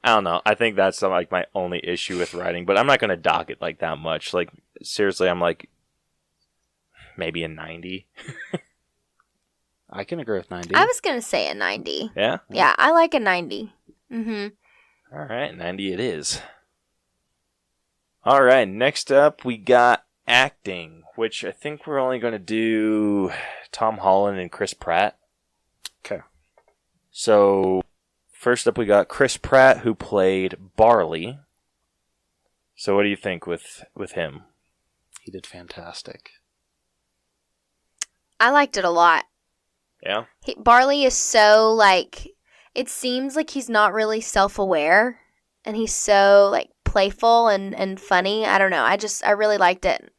I don't know. I think that's like my only issue with writing, but I'm not going to dock it like that much. Like, seriously, I'm like maybe a 90. I can agree with 90. I was going to say a 90. Yeah? Yeah, I like a 90. Mm-hmm. All right, 90 it is. All right, next up we got acting, which I think we're only going to do Tom Holland and Chris Pratt. Okay. So, first up we got Chris Pratt, who played Barley. So what do you think with him? He did fantastic. I liked it a lot. Yeah? Barley is so, like, it seems like he's not really self-aware, and he's so, like, playful and funny. I don't know. I really liked it.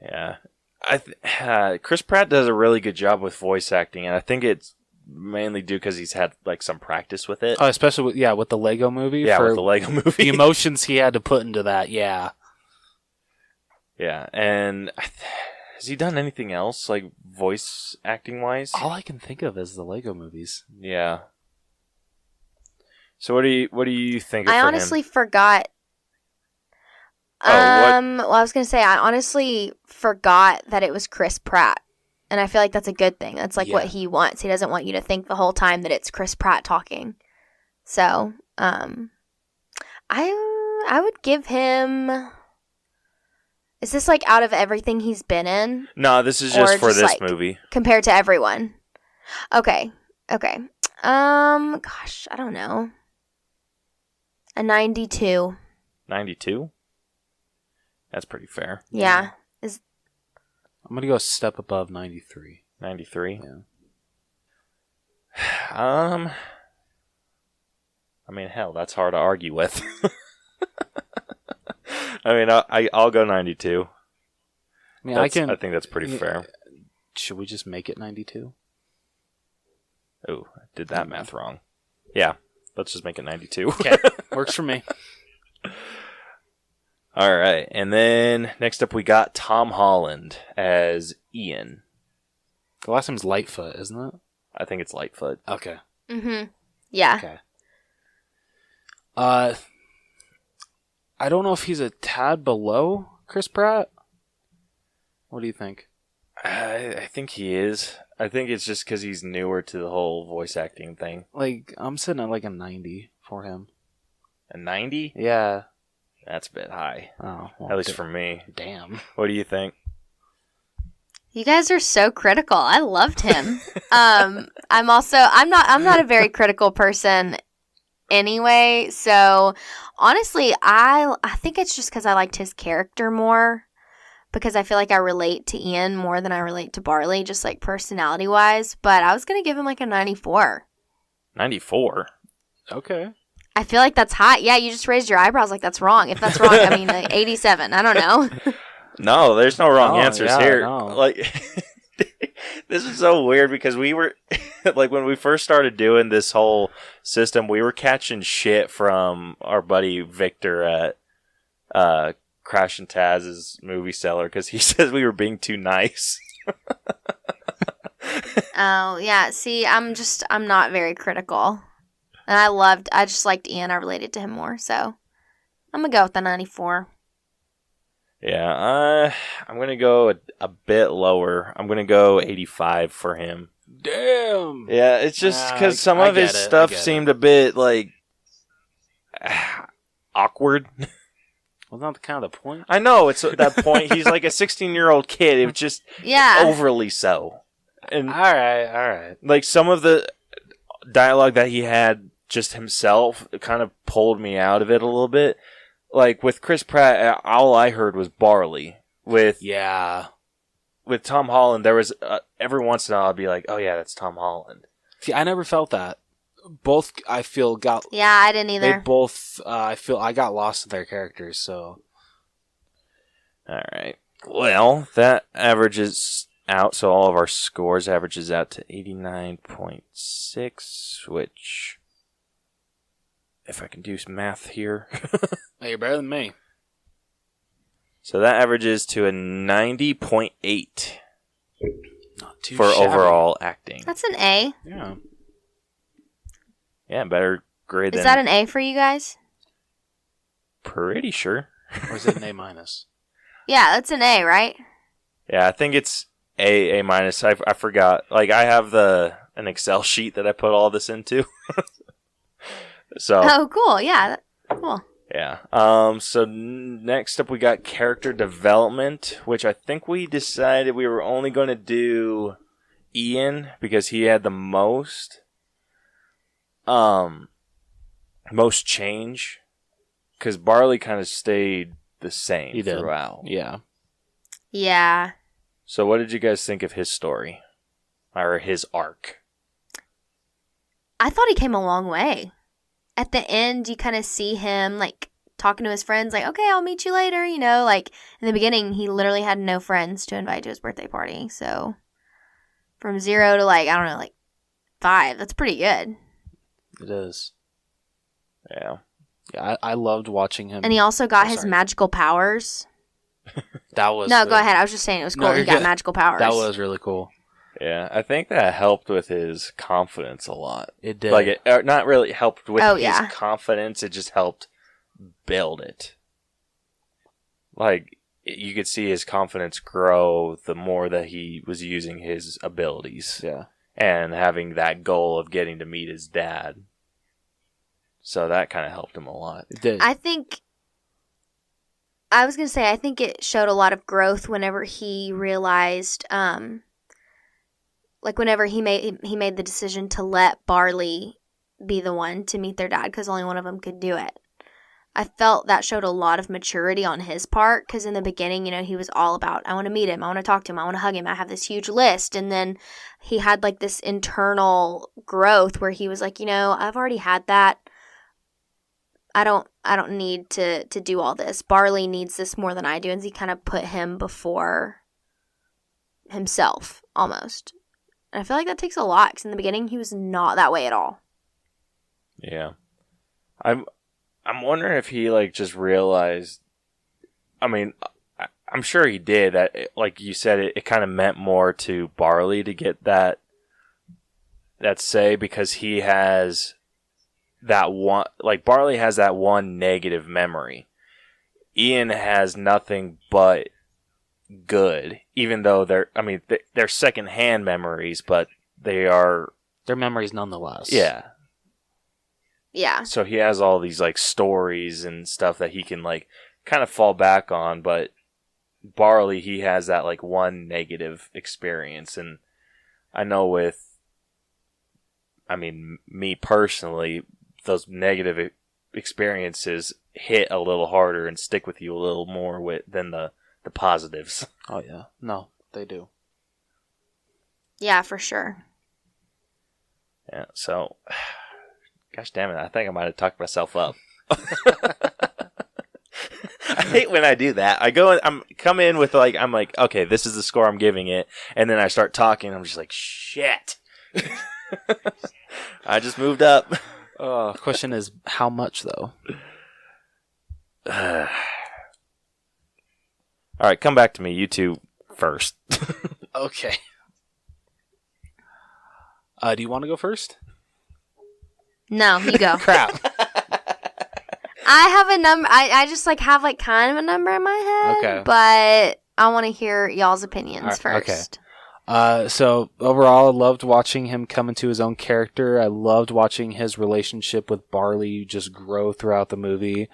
Yeah. Chris Pratt does a really good job with voice acting, and I think it's mainly due because he's had, like, some practice with it. Oh, especially with the Lego movie. Yeah, for with the Lego movie. the emotions he had to put into that, yeah. Yeah, and has he done anything else, like, voice acting-wise? All I can think of is the Lego movies. Yeah. So what do you think of I for honestly him? forgot. Oh, what? Well, I was going to say, I honestly forgot that it was Chris Pratt. And I feel like that's a good thing. That's like what he wants. He doesn't want you to think the whole time that it's Chris Pratt talking. So, I would give him... Is this like out of everything he's been in? No, this is just for just, this like, movie. Compared to everyone? Okay. Gosh, I don't know. A 92. 92? That's pretty fair. Yeah. I'm going to go a step above 93. 93? Yeah. I mean, hell, that's hard to argue with. I mean, I'll go 92. I mean, I think that's pretty fair. Should we just make it 92? Oh, I did that math wrong. Yeah, let's just make it 92. Okay, works for me. All right, and then next up we got Tom Holland as Ian. The last name's Lightfoot, isn't it? I think it's Lightfoot. Okay. Mm-hmm. Yeah. Okay. I don't know if he's a tad below Chris Pratt. What do you think? I think he is. I think it's just because he's newer to the whole voice acting thing. Like, I'm sitting at like a 90 for him. A 90? Yeah. That's a bit high. Oh, well, At least for me. Damn. What do you think? You guys are so critical. I loved him. I'm not a very critical person anyway. So honestly, I think it's just because I liked his character more, because I feel like I relate to Ian more than I relate to Barley, just like personality wise. But I was gonna give him like a 94. 94? Okay. I feel like that's high. Yeah, you just raised your eyebrows like that's wrong. If that's wrong, I mean, like 87. I don't know. No, there's no wrong No, answers yeah, here. no. Like, this is so weird because we were, like, when we first started doing this whole system, we were catching shit from our buddy Victor at Crash and Taz's movie cellar because he says we were being too nice. Oh, yeah. See, I'm not very critical. And I just liked Ian. I related to him more. So I'm going to go with the 94. Yeah, I'm going to go a bit lower. I'm going to go 85 for him. Damn. Yeah, it's just because some I of his get it, stuff I get seemed a bit, like, awkward. Well, not kind of the point. I know, it's at that point. He's like a 16-year-old kid. It was just overly so. And All right. like, some of the dialogue that he had just himself kind of pulled me out of it a little bit. Like, with Chris Pratt, all I heard was barley. With Tom Holland, there was every once in a while I'd be like, "Oh yeah, that's Tom Holland." See, I never felt that. Both, I feel, got. Yeah, I didn't either. They both, I feel, I got lost in their characters. So, all right. Well, that averages out. So all of our scores averages out to 89.6, which, if I can do some math here, hey, you're better than me. So that averages to a 90.8 Not too for shabby. overall acting. That's an A. Yeah. Yeah, better grade than... Is that an A for you guys? Pretty sure. Or is it an A minus? Yeah, that's an A, right? Yeah, I think it's A minus. I forgot. Like, I have an Excel sheet that I put all this into. So. Oh, cool. Yeah, cool. Yeah. So next up we got character development, which I think we decided we were only going to do Ian because he had the most change. Because Barley kind of stayed the same throughout. Yeah. Yeah. So what did you guys think of his story? Or his arc? I thought he came a long way. At the end, you kind of see him, like, talking to his friends, like, okay, I'll meet you later, you know? Like, in the beginning, he literally had no friends to invite to his birthday party. So, from 0 to, like, I don't know, like, 5, that's pretty good. It is. Yeah. Yeah, I loved watching him. And he also got his magical powers. That was... No, go ahead. I was just saying it was cool. He got magical powers. That was really cool. Yeah, I think that helped with his confidence a lot. It did. Like, it not really helped with his yeah. confidence, it just helped build it. Like, you could see his confidence grow the more that he was using his abilities. Yeah. And having that goal of getting to meet his dad. So that kind of helped him a lot. It did. I think it showed a lot of growth whenever he realized, like whenever he made the decision to let Barley be the one to meet their dad because only one of them could do it. I felt that showed a lot of maturity on his part because in the beginning, you know, he was all about, I want to meet him, I want to talk to him, I want to hug him, I have this huge list. And then he had like this internal growth where he was like, you know, I've already had that. I don't need to do all this. Barley needs this more than I do. And he kind of put him before himself almost. And I feel like that takes a lot because in the beginning he was not that way at all. Yeah. I'm wondering if he like just realized, I mean, I'm sure he did that. Like you said, it kind of meant more to Barley to get that say because he has that one, like Barley has that one negative memory. Ian has nothing but good, even though they're secondhand memories, but they're memories nonetheless. Yeah. Yeah. So he has all these like stories and stuff that he can like kind of fall back on, but Barley, he has that like one negative experience. And I know me personally, those negative experiences hit a little harder and stick with you a little more than the positives. Oh yeah. No, they do. Yeah, for sure. Yeah, so gosh damn it, I think I might have talked myself up. I hate when I do that. I'm come in with like, I'm like, okay, this is the score I'm giving it, and then I start talking, I'm just like, shit. I just moved up. Question is, how much though? All right, come back to me. You two first. Okay. Do you want to go first? No, you go. Crap. I have a number. I just like have like kind of a number in my head. Okay. But I want to hear y'all's opinions first. So overall, I loved watching him come into his own character. I loved watching his relationship with Barley just grow throughout the movie.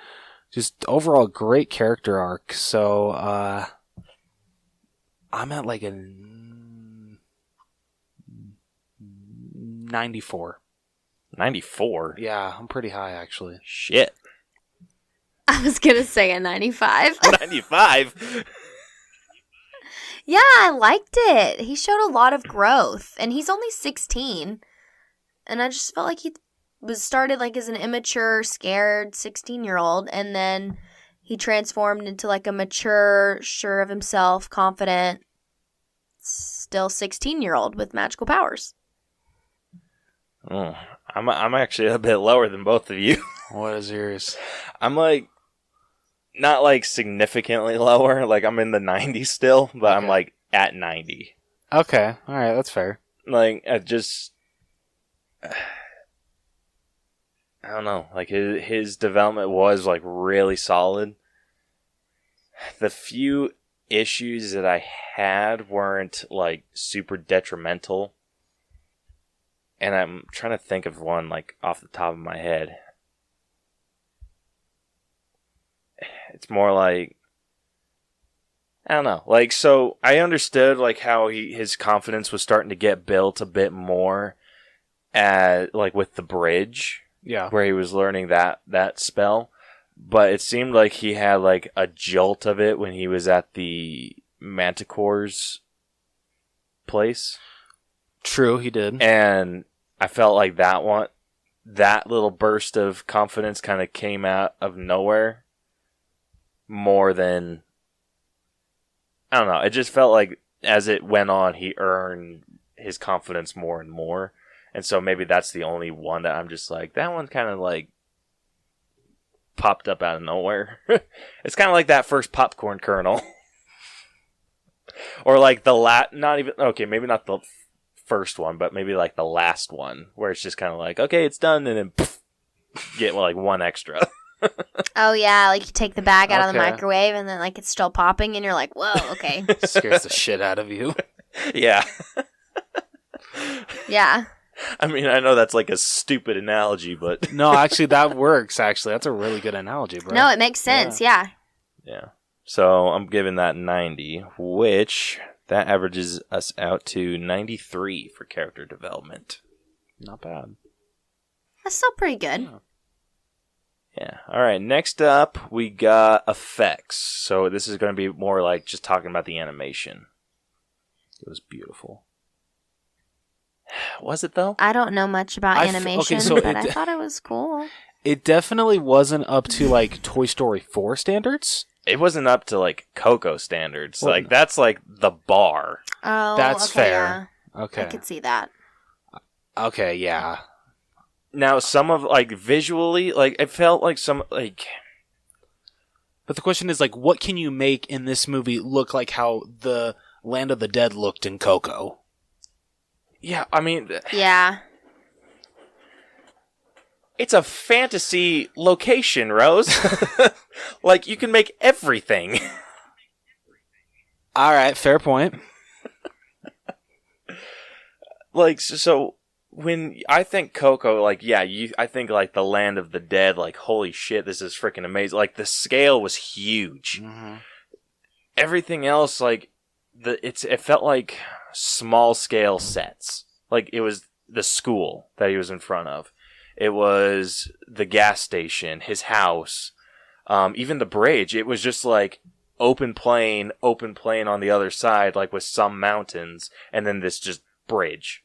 Just overall, great character arc. So I'm at like a 94. 94? Yeah, I'm pretty high actually. Shit. I was going to say a 95. 95? Yeah, I liked it. He showed a lot of growth. And he's only 16. And I just felt like he was started like as an immature, scared 16-year-old. And then he transformed into like a mature, sure of himself, confident, still 16-year-old with magical powers. Oh, I'm actually a bit lower than both of you. What is yours? I'm like, not like significantly lower. Like I'm in the 90s still, but I'm like at 90. Okay, all right, that's fair. Like I don't know. Like his development was like really solid. The few issues that I had weren't like super detrimental. And I'm trying to think of one like off the top of my head. It's more like, I don't know. Like, so I understood like how his confidence was starting to get built a bit more at like with the bridge. Yeah. Where he was learning that spell. But it seemed like he had like a jolt of it when he was at the Manticore's place. True, he did. And I felt like that little burst of confidence kind of came out of nowhere more than, I don't know. It just felt like as it went on, he earned his confidence more and more. And so maybe that's the only one that I'm just like, that one kind of like popped up out of nowhere. It's kind of like that first popcorn kernel. Or like maybe not the first one, but maybe like the last one where it's just kind of like, okay, it's done, and then poof, get like one extra. Oh yeah, like you take the bag out of the microwave and then like it's still popping and you're like, whoa, okay. Scares the shit out of you. Yeah. Yeah. I mean, I know that's like a stupid analogy, but No, actually that works. Actually, that's a really good analogy, bro. No, it makes sense. Yeah. Yeah. So I'm giving that 90, which that averages us out to 93 for character development. Not bad. That's still pretty good. Yeah. All right. Next up, we got effects. So this is going to be more like just talking about the animation. It was beautiful. Was it though? I don't know much about animation, but I thought it was cool. It definitely wasn't up to like Toy Story 4 standards. It wasn't up to like Coco standards. Well, like that's like the bar. Oh, that's okay, fair. Yeah. Okay, I could see that. Okay, yeah. Now, some of like visually, like it felt like some like. But the question is like, what can you make in this movie look like how the Land of the Dead looked in Coco? Yeah, I mean. Yeah. It's a fantasy location, Rose. Like, you can make everything. All right, fair point. Like, so when I think Coco, like, yeah, I think, like, the Land of the Dead, like, holy shit, this is freaking amazing. Like, the scale was huge. Mm-hmm. Everything else, like, it felt like small-scale sets. Like, it was the school that he was in front of. It was the gas station, his house, even the bridge. It was just like open plain on the other side, like with some mountains, and then this just bridge.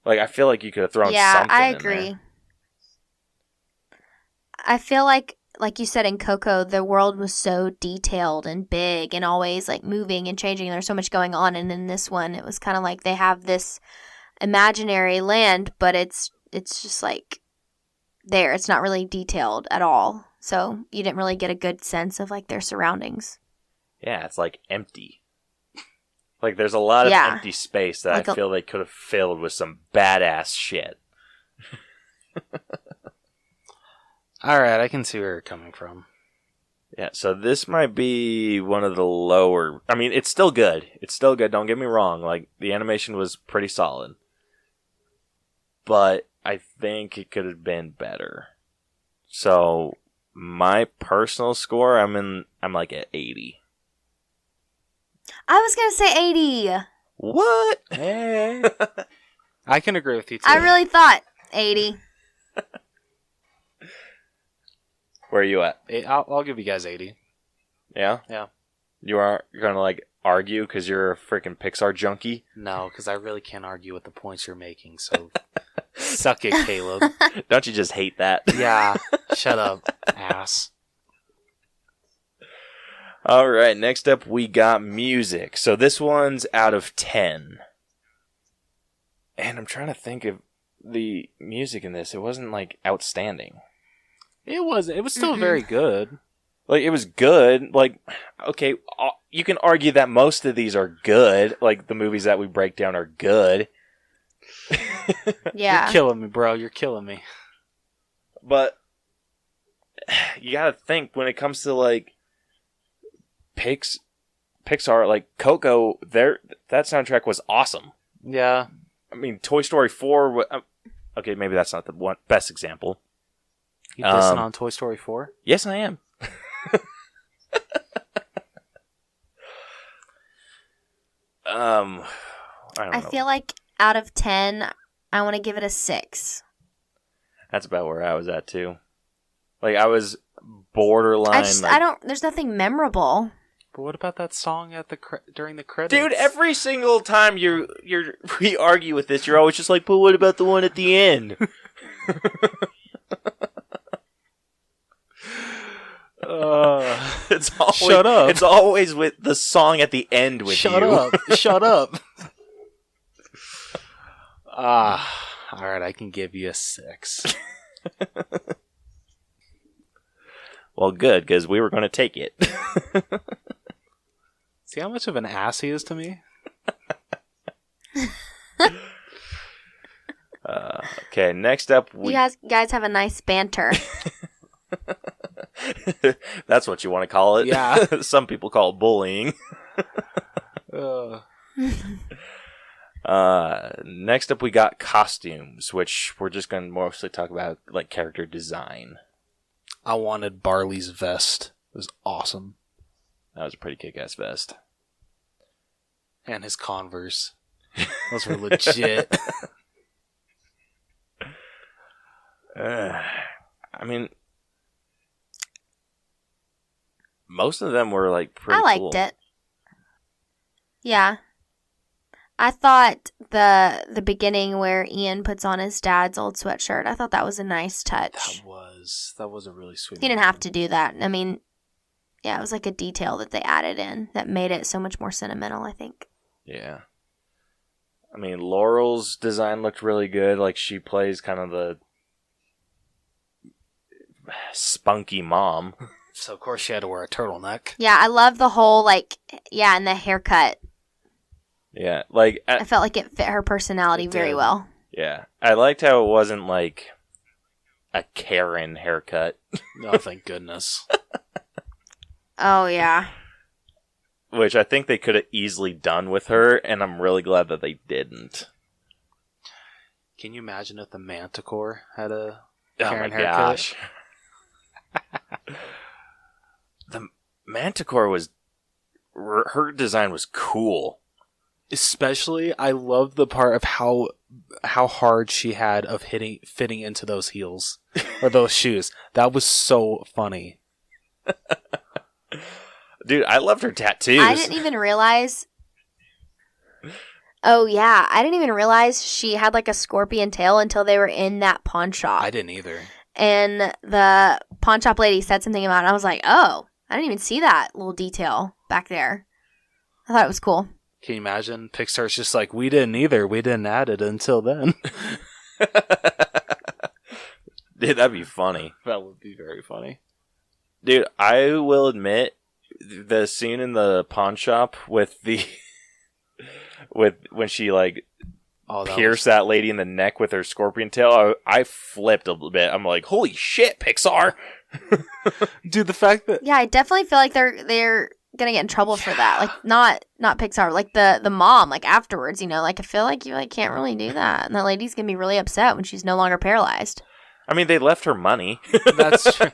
Like, I feel like you could have thrown something I in agree. there. I feel like you said in Coco, the world was so detailed and big and always like moving and changing. There's so much going on, and in this one, it was kind of like they have this imaginary land, but it's just like there. It's not really detailed at all. So you didn't really get a good sense of like their surroundings. Yeah, it's like empty. Like there's a lot of empty space that like I feel they could have filled with some badass shit. Alright, I can see where you're coming from. Yeah, so this might be one of the lower... I mean, it's still good. It's still good, don't get me wrong. Like, the animation was pretty solid. But I think it could have been better. So, my personal score, I'm like at 80. I was going to say 80. What? Hey. I can agree with you, too. I really thought 80. Where are you at? I'll give you guys 80. Yeah? Yeah. You're going to, like, argue because you're a freaking Pixar junkie? No, because I really can't argue with the points you're making, so suck it, Caleb. Don't you just hate that? Yeah, shut up, ass. All right, next up we got music. So this one's out of 10. And I'm trying to think of the music in this. It wasn't, like, outstanding. It was still very good. Like, it was good. Like, okay, you can argue that most of these are good. Like, the movies that we break down are good. Yeah. You're killing me, bro. You're killing me. But you gotta think, when it comes to, like, Pixar, like, Coco, that soundtrack was awesome. Yeah. I mean, Toy Story 4... okay, maybe that's not the best example. You dissing on Toy Story 4? Yes, I am. I don't know. I feel like out of 10, I want to give it a 6. That's about where I was at, too. Like, I was borderline... There's nothing memorable. But what about that song at during the credits? Dude, every single time we argue with this, you're always just like, but what about the one at the end? It's always, shut up. It's always with the song at the end with Shut you. up. Shut up. Alright, I can give you a 6. Well, good, because we were going to take it. See how much of an ass he is to me? Okay, next up... You guys have a nice banter. That's what you want to call it. Yeah. Some people call it bullying. Next up we got costumes, which we're just going to mostly talk about, like, character design. I wanted Barley's vest. It was awesome. That was a pretty kick-ass vest. And his Converse. Those were legit. I mean, most of them were, like, pretty I liked it. Yeah. I thought the beginning where Ian puts on his dad's old sweatshirt, I thought that was a nice touch. That was a really sweet He didn't have to do that. I mean, yeah, it was like a detail that they added in that made it so much more sentimental, I think. Yeah. I mean, Laurel's design looked really good. Like, she plays kind of the spunky mom. So, of course, she had to wear a turtleneck. Yeah, I love the whole, like, yeah, and the haircut. Yeah, like... I felt like it fit her personality very well. Yeah. I liked how it wasn't, like, a Karen haircut. Oh, thank goodness. Oh, yeah. Which I think they could have easily done with her, and I'm really glad that they didn't. Can you imagine if the Manticore had a Oh Karen my haircut? gosh. The Manticore was... her design was cool. Especially, I love the part of how hard she had of fitting into those heels or those shoes. That was so funny. Dude, I loved her tattoos. I didn't even realize... Oh, yeah. I didn't even realize she had, like, a scorpion tail until they were in that pawn shop. I didn't either. And the pawn shop lady said something about it. And I was like, oh, I didn't even see that little detail back there. I thought it was cool. Can you imagine? Pixar's just like, we didn't either. We didn't add it until then. Dude, that'd be funny. That would be very funny. Dude, I will admit, the scene in the pawn shop with the... with when she, like, pierce that lady in the neck with her scorpion tail, I flipped a little bit. I'm like, holy shit, Pixar! Dude, the fact that Yeah, I definitely feel like they're gonna get in trouble for that. Like not Pixar, like the mom, like afterwards, like I feel like you can't really do that. And that lady's gonna be really upset when she's no longer paralyzed. I mean, they left her money. that's true.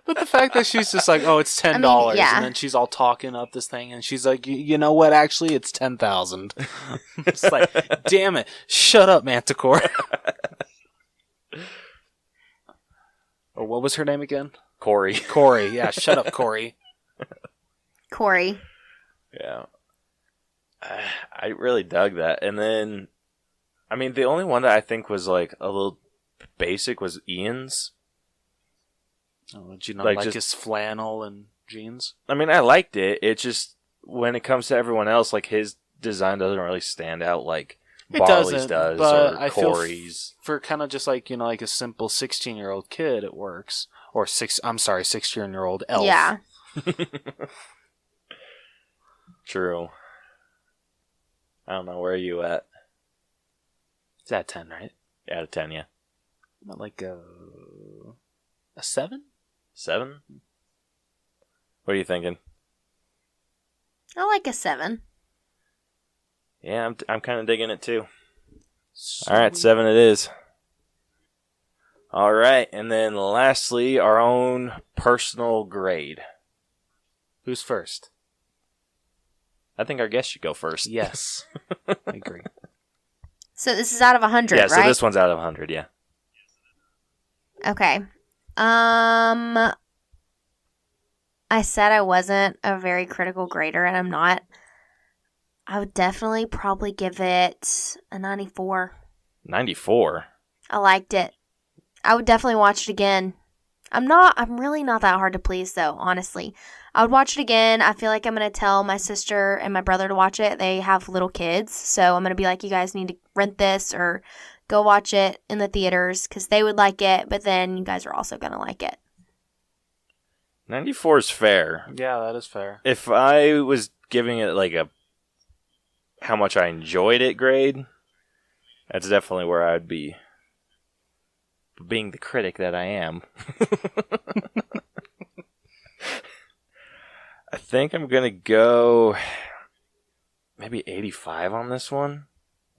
But the fact that she's just like, oh, it's $10, yeah. and then she's all talking up this thing, and she's like, you know what? Actually, it's 10,000. It's like, damn it! Shut up, Manticore. Or what was her name again? Corey. Yeah, shut up, Corey. Corey. Yeah. I really dug that. And then, I mean, the only one that I think was like a little basic was Ian's. Oh, did you not like his flannel and jeans? I mean, I liked it. It just, when it comes to everyone else, like his design doesn't really stand out like Barley's does or I Corey's. Feel for kind of just like, like a simple 16-year-old kid, it works. Or 16-year-old elf. Yeah. True. I don't know, where are you at? It's at 10, right? Out of 10, yeah. Not like a 7? 7? What are you thinking? I like a 7. Yeah, I'm kind of digging it too. All right, 7 it is. All right, and then lastly, our own personal grade. Who's first? I think our guest should go first. Yes. I agree. So this is out of 100, yeah, right? so this one's out of 100, yeah. Okay. I said I wasn't a very critical grader, and I'm not. I would definitely probably give it a 94. 94? I liked it. I would definitely watch it again. I'm really not that hard to please, though, honestly. I would watch it again. I feel like I'm going to tell my sister and my brother to watch it. They have little kids, so I'm going to be like, you guys need to rent this or go watch it in the theaters because they would like it, but then you guys are also going to like it. 94 is fair. Yeah, that is fair. If I was giving it like a how much I enjoyed it grade, that's definitely where I would be. Being the critic that I am. I think I'm going to go maybe 85 on this one.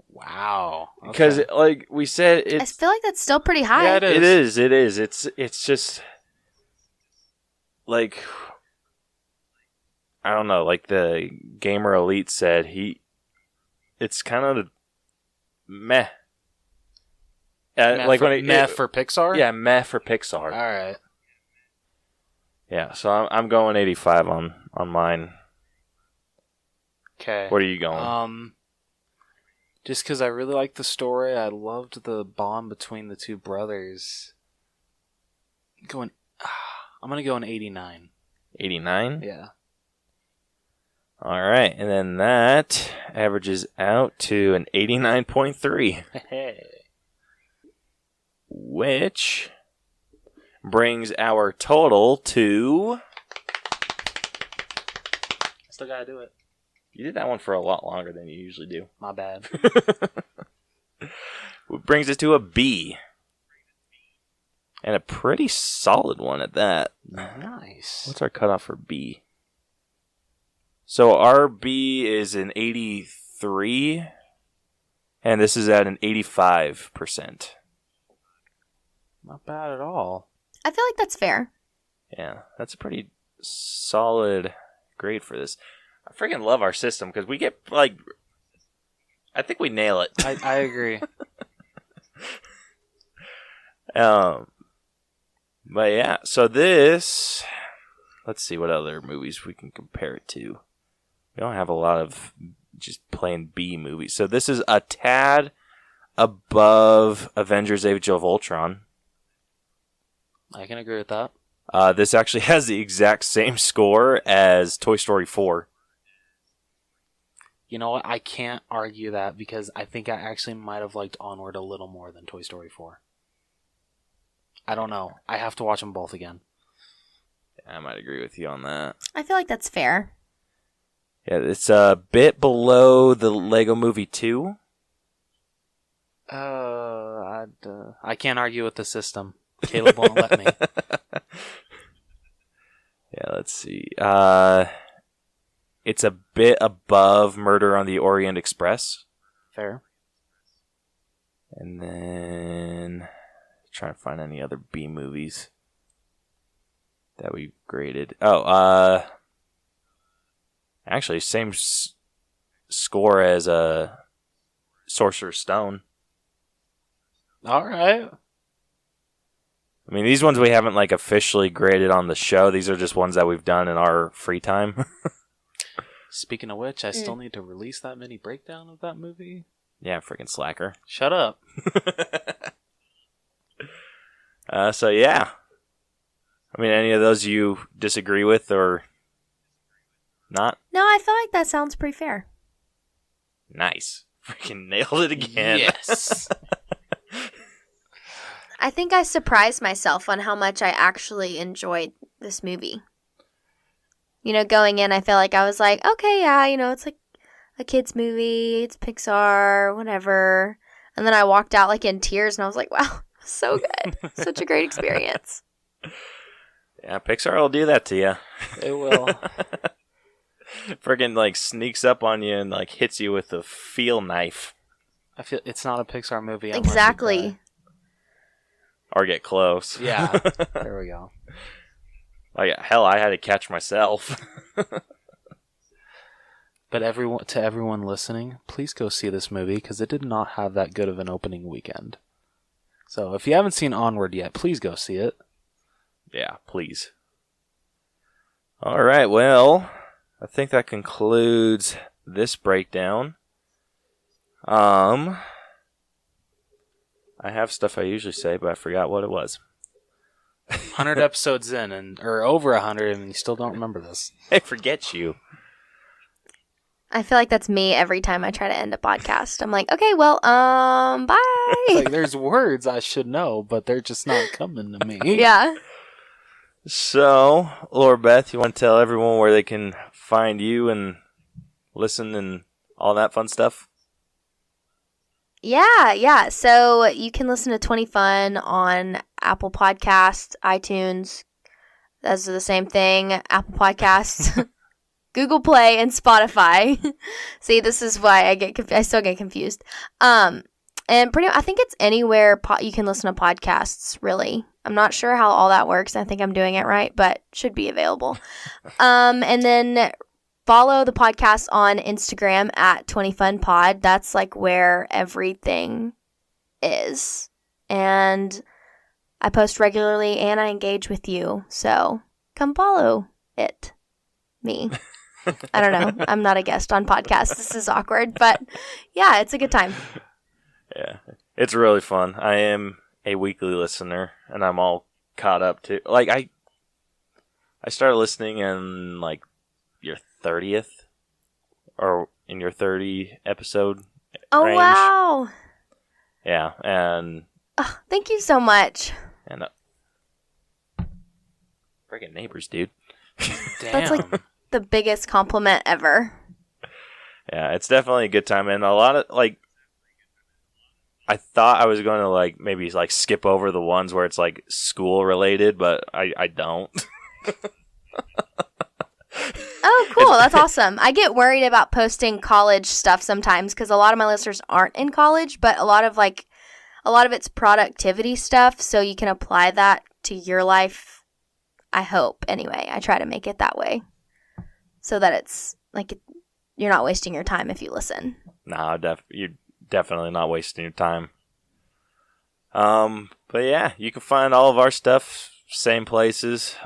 Wow. Because, like we said, I feel like that's still pretty high. Yeah, it is. It is. It's just, like, I don't know, like the Gamer Elite said, it's kind of meh. Meh for Pixar? Yeah, meh for Pixar. All right. Yeah, so I'm going 85 on mine. Okay. What are you going? Just because I really liked the story, I loved the bond between the two brothers. I'm gonna go an 89. 89? Yeah. All right, and then that averages out to an 89.3. Hey. Which brings our total to... Still gotta do it. You did that one for a lot longer than you usually do. My bad. Which brings it to a B. And a pretty solid one at that. Nice. What's our cutoff for B? So our B is an 83, and this is at an 85%. Not bad at all. I feel like that's fair. Yeah, that's a pretty solid grade for this. I freaking love our system because we get, like, I think we nail it. I agree. But yeah, so this, let's see what other movies we can compare it to. We don't have a lot of just plain B movies. So this is a tad above Avengers Age of Ultron. I can agree with that. This actually has the exact same score as Toy Story 4. You know what? I can't argue that because I think I actually might have liked Onward a little more than Toy Story 4. I don't know. I have to watch them both again. Yeah, I might agree with you on that. I feel like that's fair. Yeah, it's a bit below the Lego Movie 2. I can't argue with the system. Caleb won't let me. Yeah, let's see. It's a bit above Murder on the Orient Express. Fair. And then trying to find any other B movies that we graded. Oh, actually, same score as Sorcerer's Stone. All right. I mean, these ones we haven't like officially graded on the show. These are just ones that we've done in our free time. Speaking of which, I still need to release that mini breakdown of that movie. Yeah, freaking slacker. Shut up. So yeah. I mean, any of those you disagree with or not? No, I feel like that sounds pretty fair. Nice. Freaking nailed it again. Yes. I think I surprised myself on how much I actually enjoyed this movie. You know, going in, I feel like I was like, okay, yeah, you know, it's like a kid's movie, it's Pixar, whatever. And then I walked out like in tears and I was like, wow, so good. Such a great experience. Yeah, Pixar will do that to you. It will. Friggin' like sneaks up on you and like hits you with a feel knife. I feel it's not a Pixar movie. Unless Exactly. Or get close. Yeah. There we go. Like hell, I had to catch myself. But everyone listening, please go see this movie because it did not have that good of an opening weekend. So if you haven't seen Onward yet, please go see it. Yeah, please. All right, well, I think that concludes this breakdown. I have stuff I usually say, but I forgot what it was. 100 episodes in, or over 100, and you still don't remember this. I forget you. I feel like that's me every time I try to end a podcast. I'm like, okay, well, bye. It's like there's words I should know, but they're just not coming to me. Yeah. So, Laura Beth, you want to tell everyone where they can find you and listen and all that fun stuff? Yeah. So you can listen to 20 Fun on Apple Podcasts, iTunes. Those are the same thing. Apple Podcasts, Google Play, and Spotify. See, this is why I still get confused. And I think it's anywhere you can listen to podcasts, really. I'm not sure how all that works. I think I'm doing it right, but should be available. And then follow the podcast on Instagram at 20funpod. That's like where everything is. And I post regularly and I engage with you. So come follow it. Me. I don't know. I'm not a guest on podcasts. This is awkward, but yeah, it's a good time. Yeah, it's really fun. I am a weekly listener, and I'm all caught up to. Like I started listening in like your 30th, or in your 30 episode Oh, range. wow. Yeah, and Oh, thank you so much. Freaking neighbors, dude. Damn. That's like the biggest compliment ever. Yeah, it's definitely a good time, and a lot of like. I thought I was going to like maybe like skip over the ones where it's like school related, but I don't. Oh, cool. That's awesome. I get worried about posting college stuff sometimes because a lot of my listeners aren't in college, but a lot of it's productivity stuff, so you can apply that to your life. I hope. Anyway, I try to make it that way so that it's like you're not wasting your time if you listen. No, you're definitely not wasting your time. But yeah, you can find all of our stuff, same places,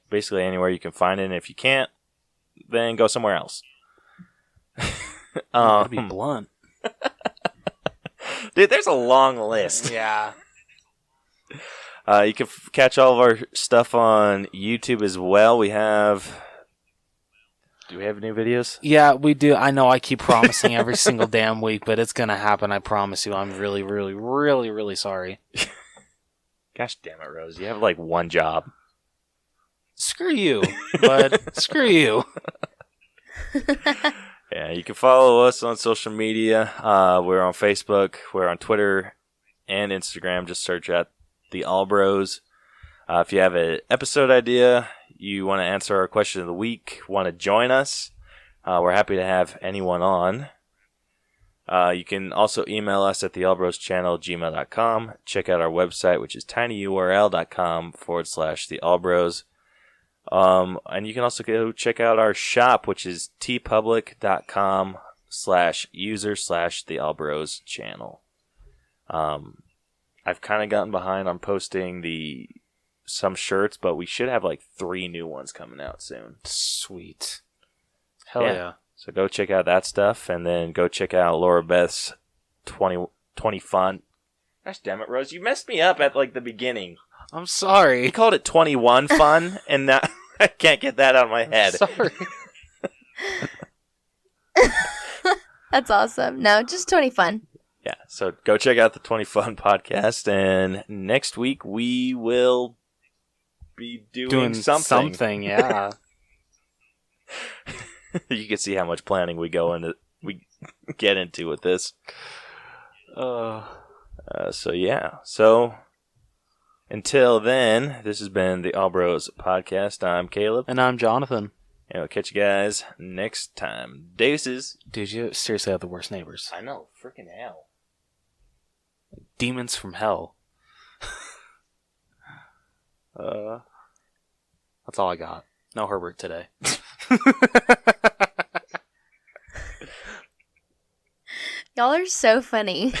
basically anywhere you can find it. And if you can't, then go somewhere else. To be blunt. Dude, there's a long list. Yeah. You can catch all of our stuff on YouTube as well. Do we have new videos? Yeah, we do. I know I keep promising every single damn week, but it's going to happen. I promise you. I'm really, really, really, really sorry. Gosh damn it, Rose. You have like one job. Screw you, bud. Screw you. Yeah, You can follow us on social media. We're on Facebook. We're on Twitter and Instagram. Just search at The All Bros. If you have an episode idea, you want to answer our question of the week, want to join us, we're happy to have anyone on. You can also email us at theallbroschannel@gmail.com. Check out our website, which is tinyurl.com/theallbros. And you can also go check out our shop, which is tpublic.com/user/theallbroschannel. I've kind of gotten behind on posting some shirts, but we should have like 3 new ones coming out soon. Sweet. Hell yeah. So go check out that stuff, and then go check out Laura Beth's 20 fun. Gosh damn it, Rose. You messed me up at like the beginning. I'm sorry. You called it 21 fun, and now I can't get that out of my head. Sorry. That's awesome. No, just 20 fun. Yeah, so go check out the 20 Fun podcast, and next week we will be doing something. Something, yeah. You can see how much planning we get into with this. So yeah. So until then, this has been the All Bros podcast. I'm Caleb. And I'm Jonathan. And we'll catch you guys next time. Deuces. Dude, you seriously have the worst neighbors. I know. Freaking hell. Demons from hell. That's all I got. No Herbert today. Y'all are so funny.